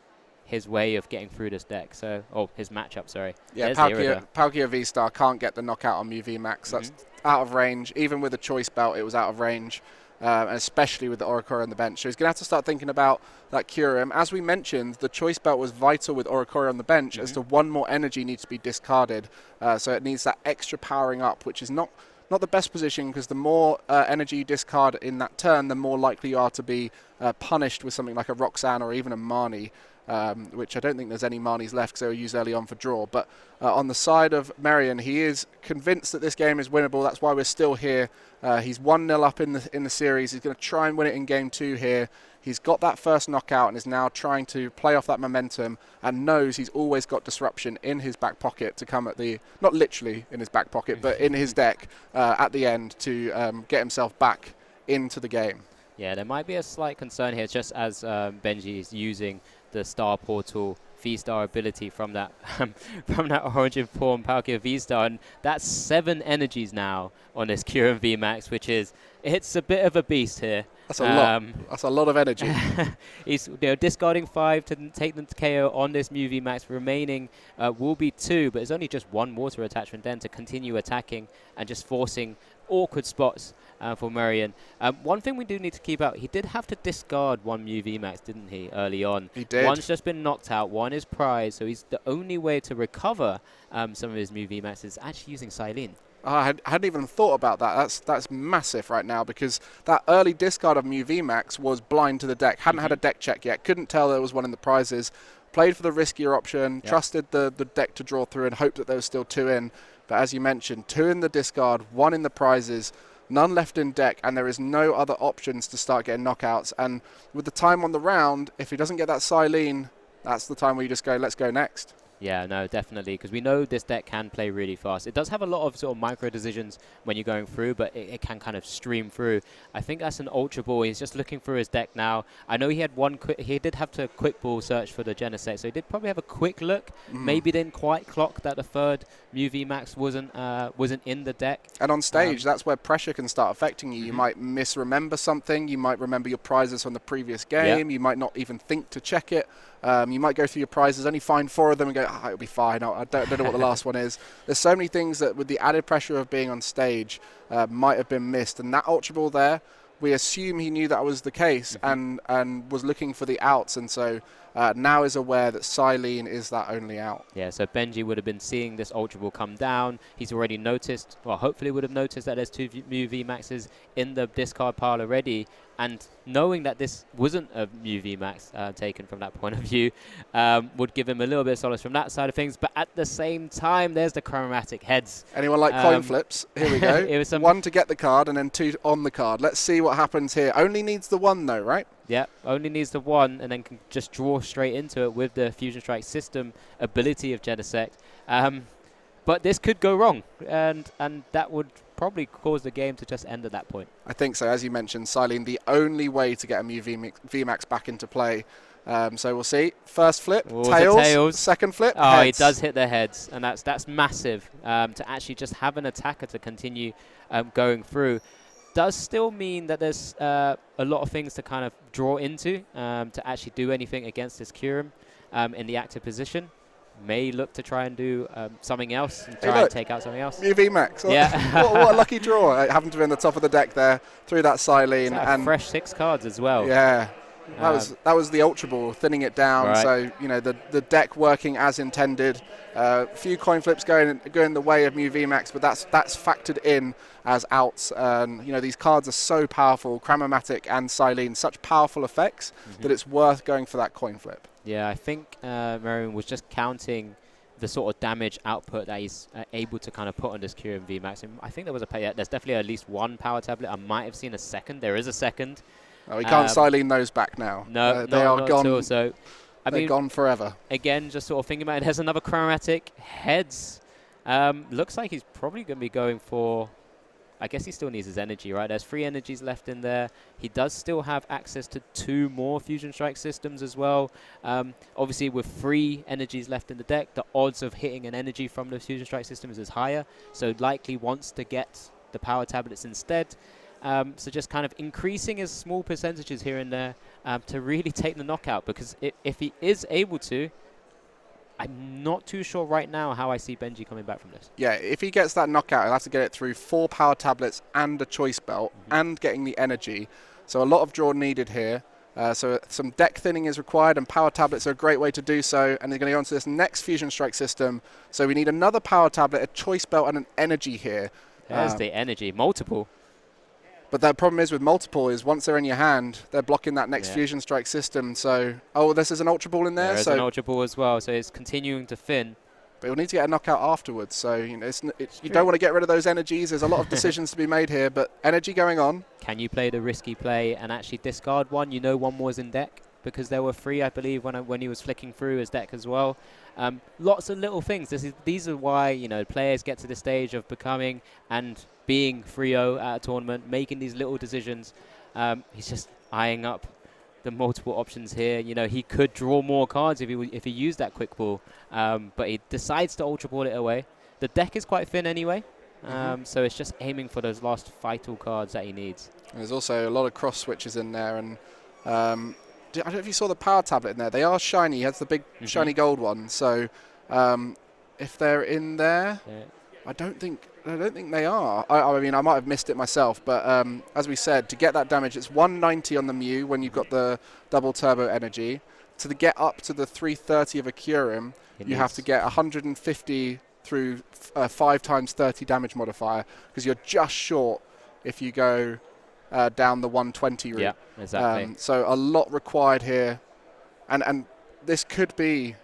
way of getting through this deck. So, his matchup, sorry. Yeah, Palkia V-Star can't get the knockout on Mew VMAX. That's out of range. Even with a choice belt, it was out of range, and especially with the Oricorio on the bench. So he's going to have to start thinking about that Kyurem. As we mentioned, the choice belt was vital with Oricorio on the bench, as to 1 more energy needs to be discarded. So it needs that extra powering up, which is not the best position, because the more energy you discard in that turn, the more likely you are to be punished with something like a Roxanne or even a Marnie. Which I don't think there's any Marnies left because they were used early on for draw. But on the side of Marion, he is convinced that this game is winnable. That's why we're still here. He's 1-0 up in the series. He's going to try and win it in game 2 here. He's got that first knockout and is now trying to play off that momentum, and knows he's always got disruption in his back pocket to come at the, not literally in his back pocket, but in his deck at the end to get himself back into the game. Yeah, there might be a slight concern here, just as Benji is using the Star Portal V-Star ability from that from that Origin Form Palkia V-Star, and that's 7 energies now on this Kyurem VMAX, which is, it's a bit of a beast here. That's a lot. That's a lot of energy. He's discarding 5 to take them to KO on this Mew VMAX. Remaining will be 2, but it's only just 1 water attachment then to continue attacking and just forcing awkward spots for Marion. One thing we do need to keep out, he did have to discard 1 Mew VMAX, didn't he, early on? He did. One's just been knocked out, 1 is prized, so he's the only way to recover some of his Mew VMAX is actually using Silene. I hadn't even thought about that. That's massive right now, because that early discard of Mew VMAX was blind to the deck. Hadn't had a deck check yet. Couldn't tell there was one in the prizes. Played for the riskier option. Trusted the deck to draw through and hoped that there was still 2 in. But as you mentioned, 2 in the discard, 1 in the prizes, none left in deck, and there is no other options to start getting knockouts. And with the time on the round, if he doesn't get that Silene, that's the time where you just go, let's go next. Yeah, no, definitely, because we know this deck can play really fast. It does have a lot of sort of micro decisions when you're going through, but it can kind of stream through. I think that's an Ultra Ball. He's just looking through his deck now. I know he had he did have to quick ball search for the Genesect, so he did probably have a quick look. Maybe didn't quite clock that the 3rd Mew VMAX wasn't in the deck. And on stage, that's where pressure can start affecting you. You might misremember something. You might remember your prizes from the previous game. You might not even think to check it. You might go through your prizes, only find 4 of them and go, it'll be fine. I don't know what the last one is. There's so many things that with the added pressure of being on stage might have been missed. And that Ultra Ball there, we assume he knew that was the case and was looking for the outs. And so now is aware that Silene is that only out. Yeah, so Benji would have been seeing this Ultra Ball come down. He's already noticed, well, hopefully would have noticed that there's 2 Mew VMAXs in the discard pile already. And knowing that this wasn't a Mew VMAX taken from that point of view would give him a little bit of solace from that side of things. But at the same time, there's the chromatic heads. Anyone like coin flips? Here we go. It was 1 to get the card and then 2 on the card. Let's see what happens here. Only needs the 1 though, right? Yeah, only needs the 1 and then can just draw straight into it with the Fusion Strike system ability of Genesect. But this could go wrong, and that would probably cause the game to just end at that point. I think so. As you mentioned, Silene, the only way to get a Mew VMAX back into play. So we'll see. First flip, tails. Second flip, heads. He does hit the heads, and that's massive to actually just have an attacker to continue going through. Does still mean that there's a lot of things to kind of draw into to actually do anything against this Kyurem in the active position. May look to try and do something else and try and take out something else. Mew VMAX. Yeah. what a lucky draw. It happened to be on the top of the deck there through that Silene. And fresh 6 cards as well. Yeah. That was the Ultra Ball, thinning it down. Right. So, you know, the deck working as intended. A few coin flips going the way of Mew VMAX, but that's factored in as outs. You know, these cards are so powerful, Cramomatic and Silene, such powerful effects that it's worth going for that coin flip. Yeah, I think Marion was just counting the sort of damage output that he's able to kind of put on this Kyurem VMAX. And I think there was there's definitely at least one power tablet. I might have seen a second. There is a second. Oh, we can't silene those back now. No, they are not gone. at all. So, they're gone forever. Again, just sort of thinking about it. There's another chromatic. Heads. Looks like he's probably going to be going for... I guess he still needs his energy, right? There's 3 energies left in there. He does still have access to 2 more Fusion Strike systems as well. Obviously, with 3 energies left in the deck, the odds of hitting an energy from the Fusion Strike systems is higher. So likely wants to get the power tablets instead. So just kind of increasing his small percentages here and there to really take the knockout. Because if he is able to, I'm not too sure right now how I see Benji coming back from this. Yeah, if he gets that knockout, he'll have to get it through 4 power tablets and a choice belt and getting the energy. So a lot of draw needed here. So some deck thinning is required, and power tablets are a great way to do so. And they're going to go on to this next Fusion Strike system. So we need another power tablet, a choice belt, and an energy here. There's the energy, multiple. But the problem is with multiple is once they're in your hand, they're blocking that next Fusion Strike system. So, this is an Ultra Ball in there. There's an Ultra Ball as well, so it's continuing to thin. But you'll need to get a knockout afterwards. So, you don't want to get rid of those energies. There's a lot of decisions to be made here, but energy going on. Can you play the risky play and actually discard one? You know one was in deck because there were 3, I believe, when he was flicking through his deck as well. Lots of little things. These are why, players get to the stage of becoming and being 3-0 at a tournament, making these little decisions. He's just eyeing up the multiple options here. He could draw more cards if he used that quick ball, but he decides to ultra ball it away. The deck is quite thin anyway, so it's just aiming for those last vital cards that he needs. And there's also a lot of cross switches in there, and I don't know if you saw the power tablet in there. They are shiny. He has the big shiny gold one. So if they're in there, I don't think they are. I mean, I might have missed it myself, but as we said, to get that damage, it's 190 on the Mew when you've got the double turbo energy. To get up to the 330 of a Kyurem, you have to get 150 through 5 times 30 damage modifier, because you're just short if you go down the 120 route. Yeah, exactly. So a lot required here, and this could be...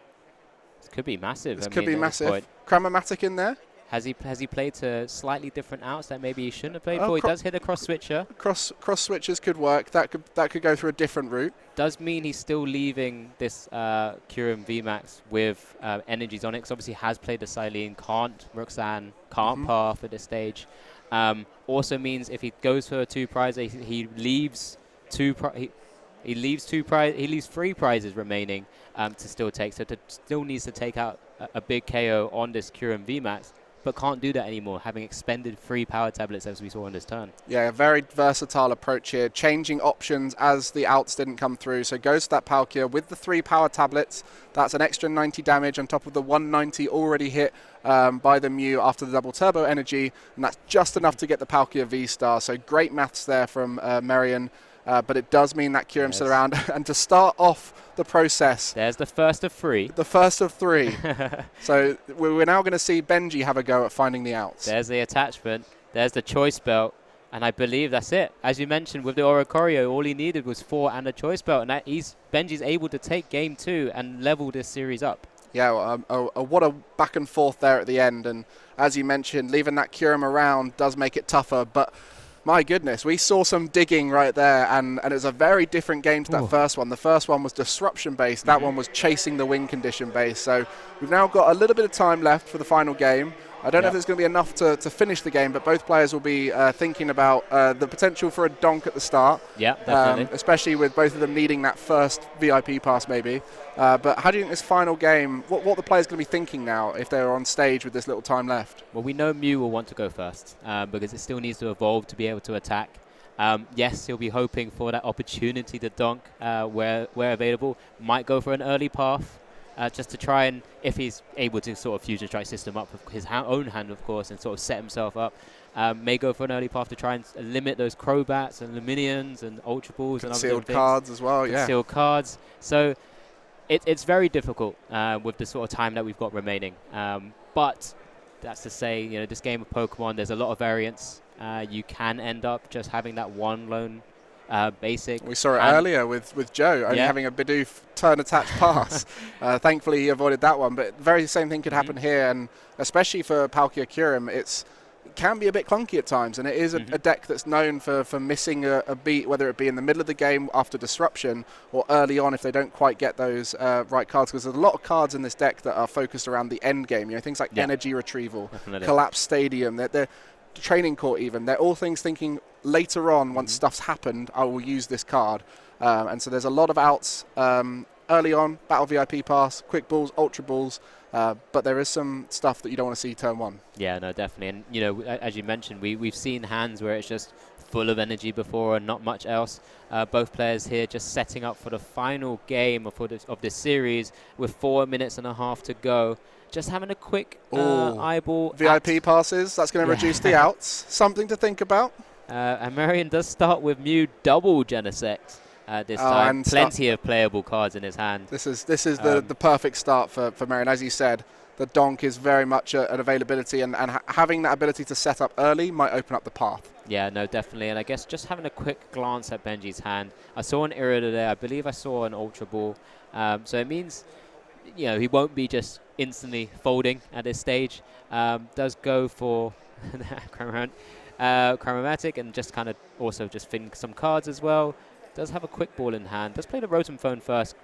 This could be massive. This could be massive. Chromatic in there. Has he played to slightly different outs that maybe he shouldn't have played for? He does hit a cross switcher. Cross switchers could work. That could go through a different route. Does mean he's still leaving this Kyurem VMAX with energies on it, because obviously has played the Silene, can't Roxanne, can't Path at this stage. Also means if he goes for a 2 prize, he leaves 2 he leaves 3 prizes remaining to still take. So still needs to take out a big KO on this Kyurem VMAX, but can't do that anymore, having expended 3 power tablets as we saw on this turn. Yeah, a very versatile approach here, changing options as the outs didn't come through. So goes to that Palkia with the 3 power tablets. That's an extra 90 damage on top of the 190 already hit by the Mew after the double turbo energy, and that's just enough to get the Palkia V-Star. So great maths there from Marion. But it does mean that Kyurem's still around. And to start off the process... There's the first of 3. The first of 3. So we're now going to see Benji have a go at finding the outs. There's the attachment. There's the choice belt. And I believe that's it. As you mentioned, with the Oricorio, all he needed was 4 and a choice belt. And Benji's able to take game 2 and level this series up. Yeah, what a back and forth there at the end. And as you mentioned, leaving that Kyurem around does make it tougher. But... my goodness, we saw some digging right there, and it was a very different game to that first one. The first one was disruption-based. That one was chasing the win condition-based. So we've now got a little bit of time left for the final game. I don't know if it's going to be enough to finish the game, but both players will be thinking about the potential for a donk at the start. Yeah, definitely. Especially with both of them needing that first VIP pass maybe. But how do you think this final game, what the players going to be thinking now if they're on stage with this little time left? Well, we know Mew will want to go first because it still needs to evolve to be able to attack. Yes, he'll be hoping for that opportunity to donk where available. Might go for an early path. Just to try and, if he's able to sort of Fusion Strike system up with his own hand, of course, and sort of set himself up, may go for an early path to try and limit those Crobats and Luminions and Ultra Balls and other concealed cards as well, concealed cards. So it's very difficult with the sort of time that we've got remaining. But that's to say, this game of Pokemon, there's a lot of variance. You can end up just having that one lone basic. We saw it earlier with Joe only having a Bidoof turn attach pass. Thankfully, he avoided that one. But very same thing could happen here, and especially for Palkia Kyurem, it can be a bit clunky at times, and it is a deck that's known for missing a beat, whether it be in the middle of the game after disruption or early on if they don't quite get those right cards, because there's a lot of cards in this deck that are focused around the end game. You know, things like energy retrieval, collapse stadium, they're training court even. They're all things thinking later on, once stuff's happened, I will use this card. And so there's a lot of outs early on, Battle VIP Pass, Quick Balls, Ultra Balls, but there is some stuff that you don't want to see turn one. Yeah, no, definitely. And, you know, as you mentioned, we've seen hands where it's just full of energy before and not much else. Both players here just setting up for the final game of this series with 4 minutes and a half to go. Just having a quick eyeball. VIP passes, that's going to reduce the outs. Something to think about. And Marion does start with Mew double Genesect this time. Plenty of playable cards in his hand. This is the perfect start for Marion. As you said, the donk is very much an availability, and having that ability to set up early might open up the path. Yeah, no, definitely. And I guess just having a quick glance at Benji's hand, I saw an Irida there. I believe I saw an Ultra Ball. So it means, you know, he won't be just instantly folding at this stage. Does go for Chromatic and just kind of also just fin some cards as well. Does have a quick ball in hand. Does play the Rotom Phone first.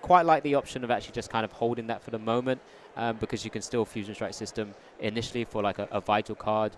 Quite like the option of actually just kind of holding that for the moment, because you can still Fusion Strike System initially for like a vital card.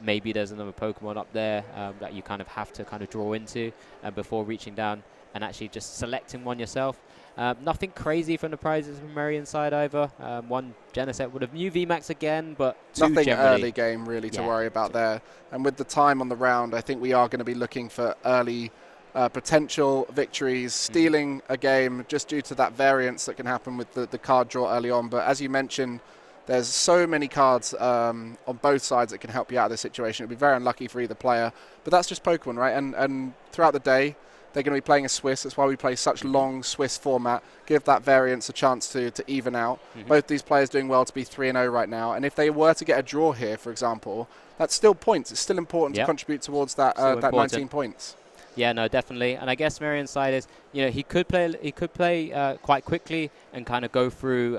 Maybe there's another Pokemon up there that you kind of have to kind of draw into before reaching down and actually just selecting one yourself. Nothing crazy from the prizes from Marion's side either. One Genesect would have new VMAX again, but nothing early game really to worry about there. And with the time on the round, I think we are going to be looking for early potential victories, stealing a game just due to that variance that can happen with the card draw early on. But as you mentioned, there's so many cards on both sides that can help you out of this situation. It'd be very unlucky for either player, but that's just Pokemon, right? And throughout the day, they're going to be playing a Swiss. That's why we play such long Swiss format. Give that variance a chance to even out. Both these players doing well to be 3-0 right now. And if they were to get a draw here, for example, that's still points. It's still important to contribute towards that 19 points. Yeah, no, definitely. And I guess Marion's side is, you know, he could play quite quickly and kind of go through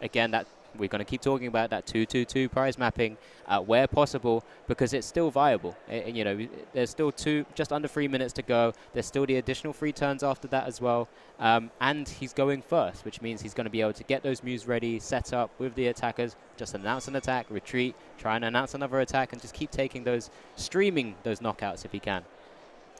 again that we're going to keep talking about that 2-2-2 prize mapping where possible, because it's still viable. You know, there's still just under 3 minutes to go. There's still the additional 3 turns after that as well. And he's going first, which means he's going to be able to get those Mews ready, set up with the attackers, just announce an attack, retreat, try and announce another attack, and just keep taking streaming those knockouts if he can.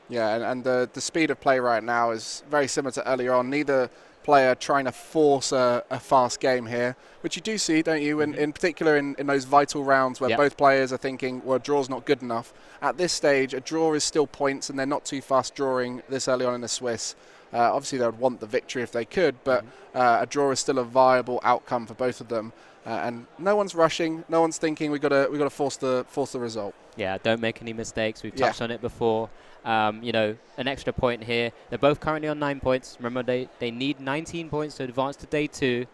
Yeah, and the speed of play right now is very similar to earlier on. Neither player trying to force a fast game here, which you do see, don't you, in particular in those vital rounds where both players are thinking, well, a draw's not good enough. At this stage, a draw is still points, and they're not too fast drawing this early on in the Swiss. Obviously, they would want the victory if they could, but a draw is still a viable outcome for both of them. And no one's rushing, no one's thinking we got to force the result. Yeah, don't make any mistakes. We've touched on it before. You know, an extra point here. They're both currently on 9 points. Remember, they need 19 points to advance to day 2.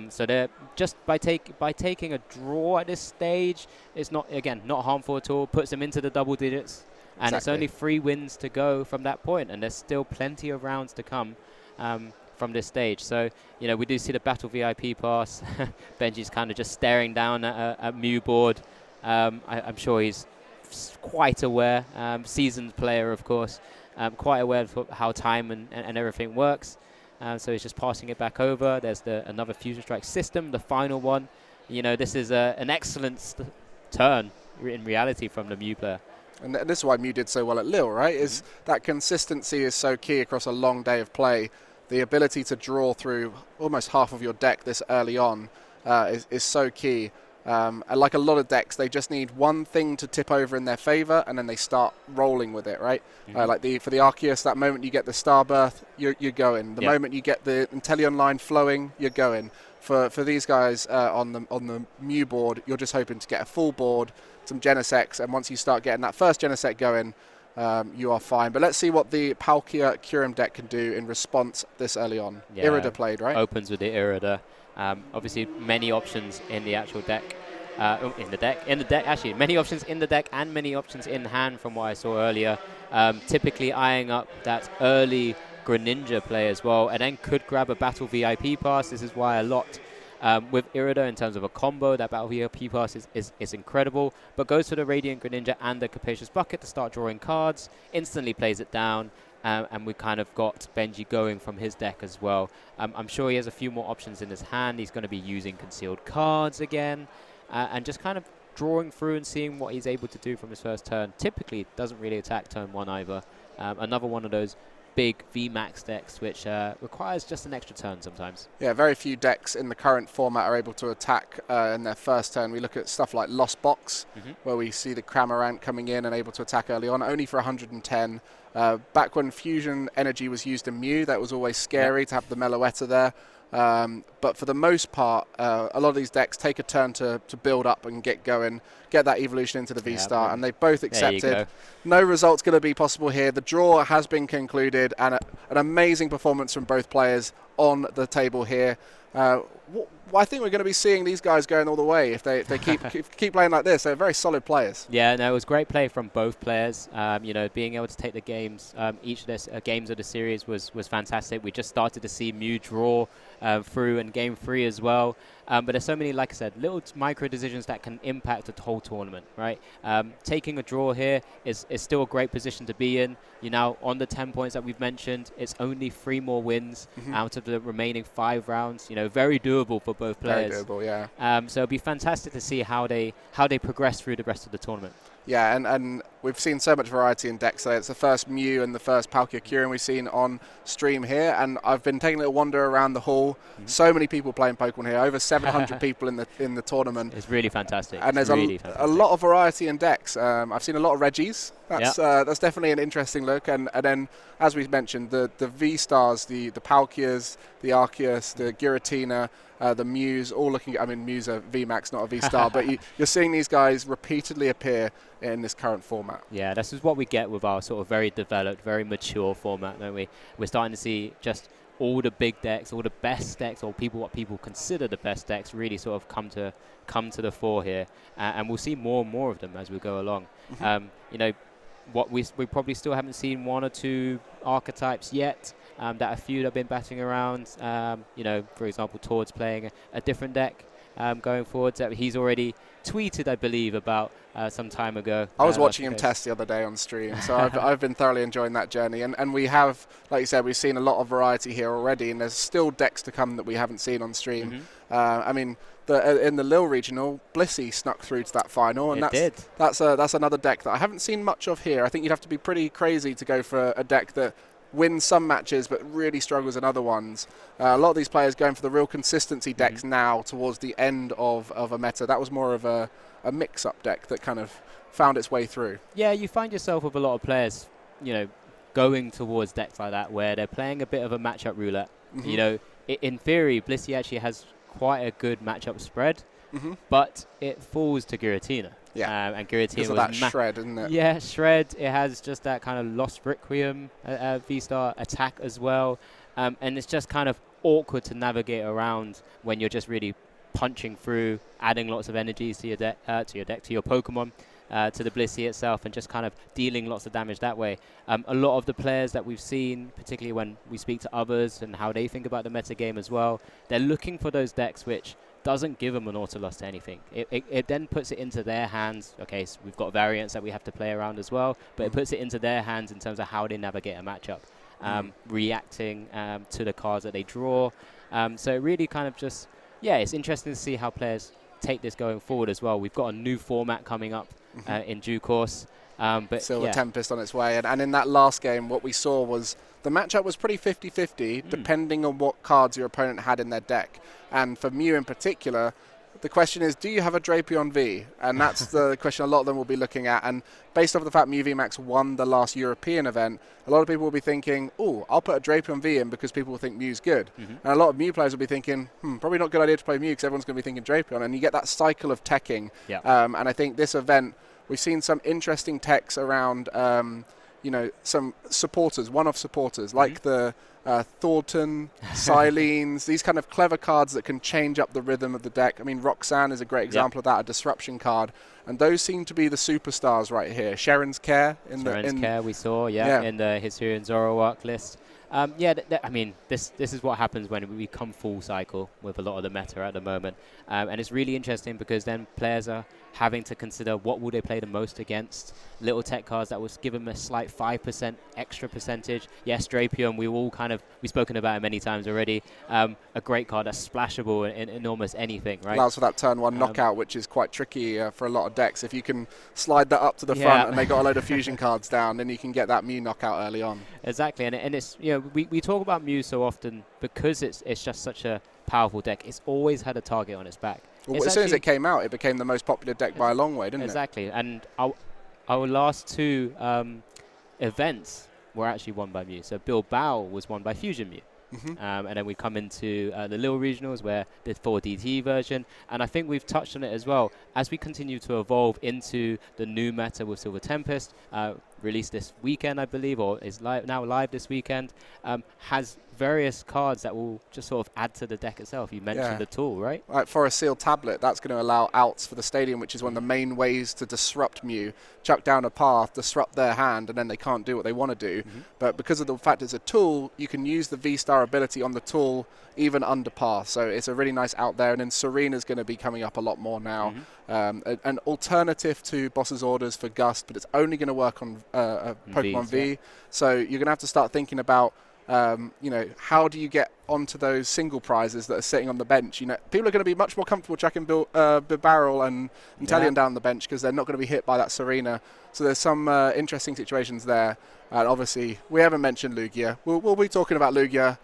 So they're just by taking a draw at this stage, it's not harmful at all. Puts them into the double digits, and it's only 3 wins to go from that point, and there's still plenty of rounds to come from this stage. So, you know, we do see the Battle VIP pass. Benji's kind of just staring down at a Mew board. I'm sure he's quite aware, seasoned player, of course, quite aware of how time and everything works. So he's just passing it back over. There's another Fusion Strike system, the final one. You know, this is an excellent turn in reality from the Mew player. And this is why Mew did so well at Lille, right? Is that consistency is so key across a long day of play. The ability to draw through almost half of your deck this early on is so key. And like a lot of decks, they just need one thing to tip over in their favor, and then they start rolling with it, right? Like for the Arceus, that moment you get the Starbirth, you're going. The moment you get the Inteleon line flowing, you're going. For these guys on the Mew board, you're just hoping to get a full board, some Genesects, and once you start getting that first Genesect going, you are fine. But let's see what the Palkia Kyurem deck can do in response this early on. Yeah. Irida played, right? Opens with the Irida. Obviously, many options in the actual deck. Actually, many options in the deck and many options in hand from what I saw earlier. typically eyeing up that early Greninja play as well, and then could grab a Battle VIP pass. This is why a lot with Irida in terms of a combo, that Battle VIP pass is incredible, but goes to the Radiant Greninja and the Capacious Bucket to start drawing cards, instantly plays it down, and we kind of got Benji going from his deck as well. I'm sure he has a few more options in his hand. He's going to be using concealed cards again, and just kind of drawing through and seeing what he's able to do from his first turn. Typically doesn't really attack turn 1 either. Another one of those big VMAX decks which requires just an extra turn sometimes. Yeah, very few decks in the current format are able to attack in their first turn. We look at stuff like Lost Box, where we see the Cramorant coming in and able to attack early on, only for 110. Back when Fusion Energy was used in Mew, that was always scary to have the Meloetta there. But for the most part, a lot of these decks take a turn to build up and get going, get that evolution into the V-Star, and they both accepted. No result's going to be possible here. The draw has been concluded, and an amazing performance from both players on the table here. I think we're going to be seeing these guys going all the way if they keep playing like this. They're very solid players. Yeah, no, it was great play from both players. You know, being able to take the games, each of the games of the series was fantastic. We just started to see Mew draw through in Game 3 as well. But there's so many, like I said, little micro decisions that can impact the whole tournament, right? Taking a draw here is still a great position to be in. You're now on the 10 points that we've mentioned. It's only 3 more wins out of the remaining 5 rounds. You know, very doable for both players. Very doable, yeah. So it'll be fantastic to see how they progress through the rest of the tournament. Yeah, and we've seen so much variety in decks today. It's the first Mew and the first Palkia Kyurem we've seen on stream here, and I've been taking a little wander around the hall. So many people playing Pokemon here, over 700 people in the tournament. It's really fantastic. And there's a lot of variety in decks. I've seen a lot of Reggies. That's definitely an interesting look. And then, as we mentioned, the V-Stars, the Palkias, the Arceus, the Giratina, the Mews, all looking. I mean, Mews are VMAX, not a V-Star, but you're seeing these guys repeatedly appear in this current format. Yeah, this is what we get with our sort of very developed, very mature format, don't we? We're starting to see just all the big decks, all the best decks, or what people consider the best decks, really sort of come to the fore here, and we'll see more and more of them as we go along. You know, what we probably still haven't seen 1 or 2 archetypes yet. That a few that have been batting around. You know, for example, Toad's playing a different deck going forward. So he's already tweeted, I believe, about some time ago. I was watching him test the other day on stream, so I've been thoroughly enjoying that journey. And we have, like you said, we've seen a lot of variety here already, and there's still decks to come that we haven't seen on stream. I mean, in the Lille regional, Blissey snuck through to that final, and that's another deck that I haven't seen much of here. I think you'd have to be pretty crazy to go for a deck that wins some matches but really struggles in other ones. A lot of these players going for the real consistency decks now towards the end of a meta. That was more of a mix-up deck that kind of found its way through. Yeah, you find yourself with a lot of players, you know, going towards decks like that where they're playing a bit of a matchup roulette. You know, in theory, Blissey actually has quite a good matchup spread, but it falls to Giratina. Yeah, and Giratina was that shred, isn't it? Yeah, shred. It has just that kind of Lost Requiem V-Star attack as well, and it's just kind of awkward to navigate around when you're just really punching through, adding lots of energies to your deck, to your Pokemon, to the Blissey itself, and just kind of dealing lots of damage that way. A lot of the players that we've seen, particularly when we speak to others and how they think about the meta game as well, they're looking for those decks which doesn't give them an auto loss to anything. It then puts it into their hands. Okay, so we've got variants that we have to play around as well, but it puts it into their hands in terms of how they navigate a matchup, reacting to the cards that they draw. So it really kind of just, yeah, it's interesting to see how players take this going forward as well. We've got a new format coming up in due course. But Silver Tempest on its way. And in that last game, what we saw was the matchup was pretty 50-50, depending on what cards your opponent had in their deck. And for Mew in particular, the question is, do you have a Drapion V? And that's the question a lot of them will be looking at. And based off the fact Mew VMAX won the last European event, a lot of people will be thinking, oh, I'll put a Drapion V in because people will think Mew's good. And a lot of Mew players will be thinking, probably not a good idea to play Mew because everyone's going to be thinking Drapion. And you get that cycle of teching. And I think this event, we've seen some interesting techs around, you know, some supporters, one-off supporters, like the Thornton, Silenes, these kind of clever cards that can change up the rhythm of the deck. I mean, Roxanne is a great example of that, a disruption card. and those seem to be the superstars right here. Sharon's Care Sharon's Care we saw, in the Hisuian Zoroark list. I mean, this is what happens when we come full cycle with a lot of the meta at the moment. And it's really interesting because then players are having to consider what will they play the most against. Little tech cards that will give them a slight 5% extra percentage. Yes, Drapion, we've spoken about it many times already. A great card that's splashable in almost anything, right? Allows for that turn 1 knockout, which is quite tricky for a lot of decks. If you can slide that up to the front and they got a load of fusion cards down, then you can get that Mew knockout early on. Exactly, and it's, we talk about Mew so often because it's just such a powerful deck. It's always had a target on its back. Well, as soon as it came out, it became the most popular deck by a long way, didn't it? Exactly, and our last 2 events were actually won by Mew. So Bilbao was won by Fusion Mew. And then we come into the little regionals where the 4DT version, and I think we've touched on it as well. As we continue to evolve into the new meta with Silver Tempest, released this weekend, I believe, or is now live this weekend, has various cards that will just sort of add to the deck itself. You mentioned the tool, right? Right, for a sealed tablet, that's going to allow outs for the stadium, which is one of the main ways to disrupt Mew. Chuck down a path, disrupt their hand, and then they can't do what they want to do. But because of the fact it's a tool, you can use the V-Star ability on the tool even under path. So it's a really nice out there. And then Serena's going to be coming up a lot more now. An alternative to Boss's Orders for Gust, but it's only going to work on Pokemon V. So you're going to have to start thinking about how do you get onto those single prizes that are sitting on the bench? People are going to be much more comfortable chucking Barrel and Inteleon down the bench because they're not going to be hit by that Serena. So there's some interesting situations there. And obviously, we haven't mentioned Lugia. We'll be talking about Lugia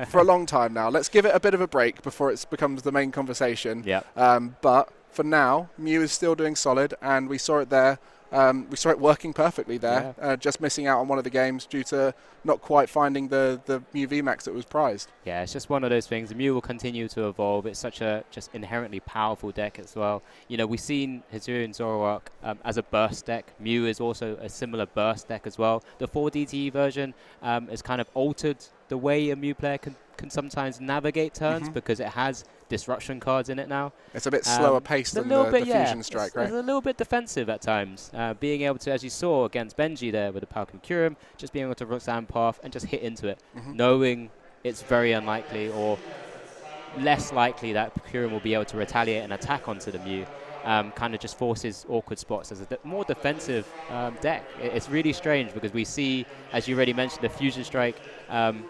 for a long time now. Let's give it a bit of a break before it becomes the main conversation. But for now, Mew is still doing solid, and we saw it there. We saw it working perfectly there, just missing out on one of the games due to not quite finding the Mew VMAX that was prized. Yeah, it's just one of those things. The Mew will continue to evolve. It's such a just inherently powerful deck as well. We've seen Hisuian Zoroark as a burst deck. Mew is also a similar burst deck as well. The 4DT version has kind of altered the way a Mew player can sometimes navigate turns because it has disruption cards in it now. It's a bit slower paced than the Fusion Strike, right? It's a little bit defensive at times. Being able to, as you saw against Benji there with the Palcom Curum, just being able to Roxanne Path and just hit into it, knowing it's very unlikely or less likely that Curum will be able to retaliate and attack onto the Mew. Kind of just forces awkward spots as a more defensive deck. It's really strange because we see, as you already mentioned, the Fusion Strike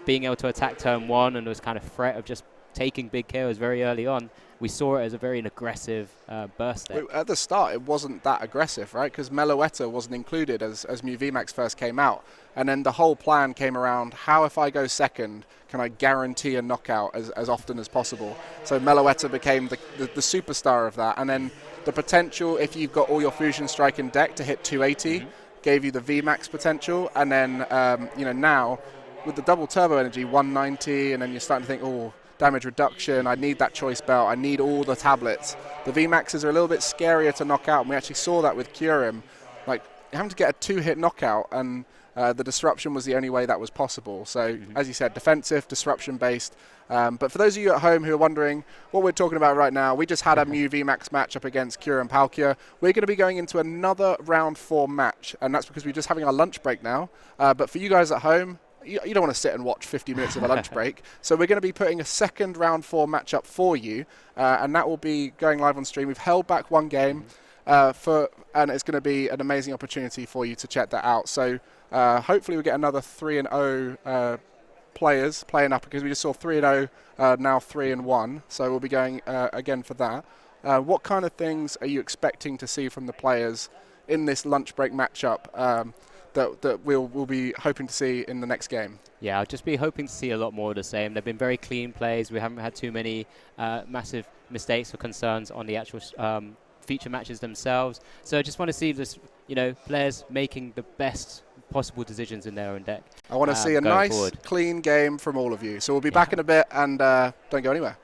being able to attack turn 1 and was kind of threat of just taking big KOs very early on. We saw it as a very aggressive burst deck. At the start, it wasn't that aggressive, right? Because Meloetta wasn't included as Mew VMAX first came out. And then the whole plan came around, how if I go second, can I guarantee a knockout as often as possible? So Meloetta became the superstar of that. And then the potential, if you've got all your Fusion Strike in deck to hit 280, gave you the VMAX potential. And then, now with the double turbo energy, 190, and then you're starting to think, oh, damage reduction, I need that choice belt, I need all the tablets. The VMAXs are a little bit scarier to knock out, and we actually saw that with Curum. Like, having to get a 2-hit knockout, and the disruption was the only way that was possible. So, as you said, defensive, disruption-based. But for those of you at home who are wondering what we're talking about right now, we just had a Mew VMAX matchup against Curum Palkia. We're going to be going into another round 4 match, and that's because we're just having our lunch break now. But for you guys at home, you don't want to sit and watch 50 minutes of a lunch break. So we're going to be putting a second round 4 matchup for you, and that will be going live on stream. We've held back one game, and it's going to be an amazing opportunity for you to check that out. So hopefully we get another 3-0 players playing up, because we just saw 3-0, now 3-1. So we'll be going again for that. What kind of things are you expecting to see from the players in this lunch break matchup that we'll be hoping to see in the next game? Yeah, I'll just be hoping to see a lot more of the same. They've been very clean plays. We haven't had too many massive mistakes or concerns on the actual feature matches themselves. So I just want to see this, players making the best possible decisions in their own deck. I want to see a nice, clean game from all of you. So we'll be back in a bit, and don't go anywhere.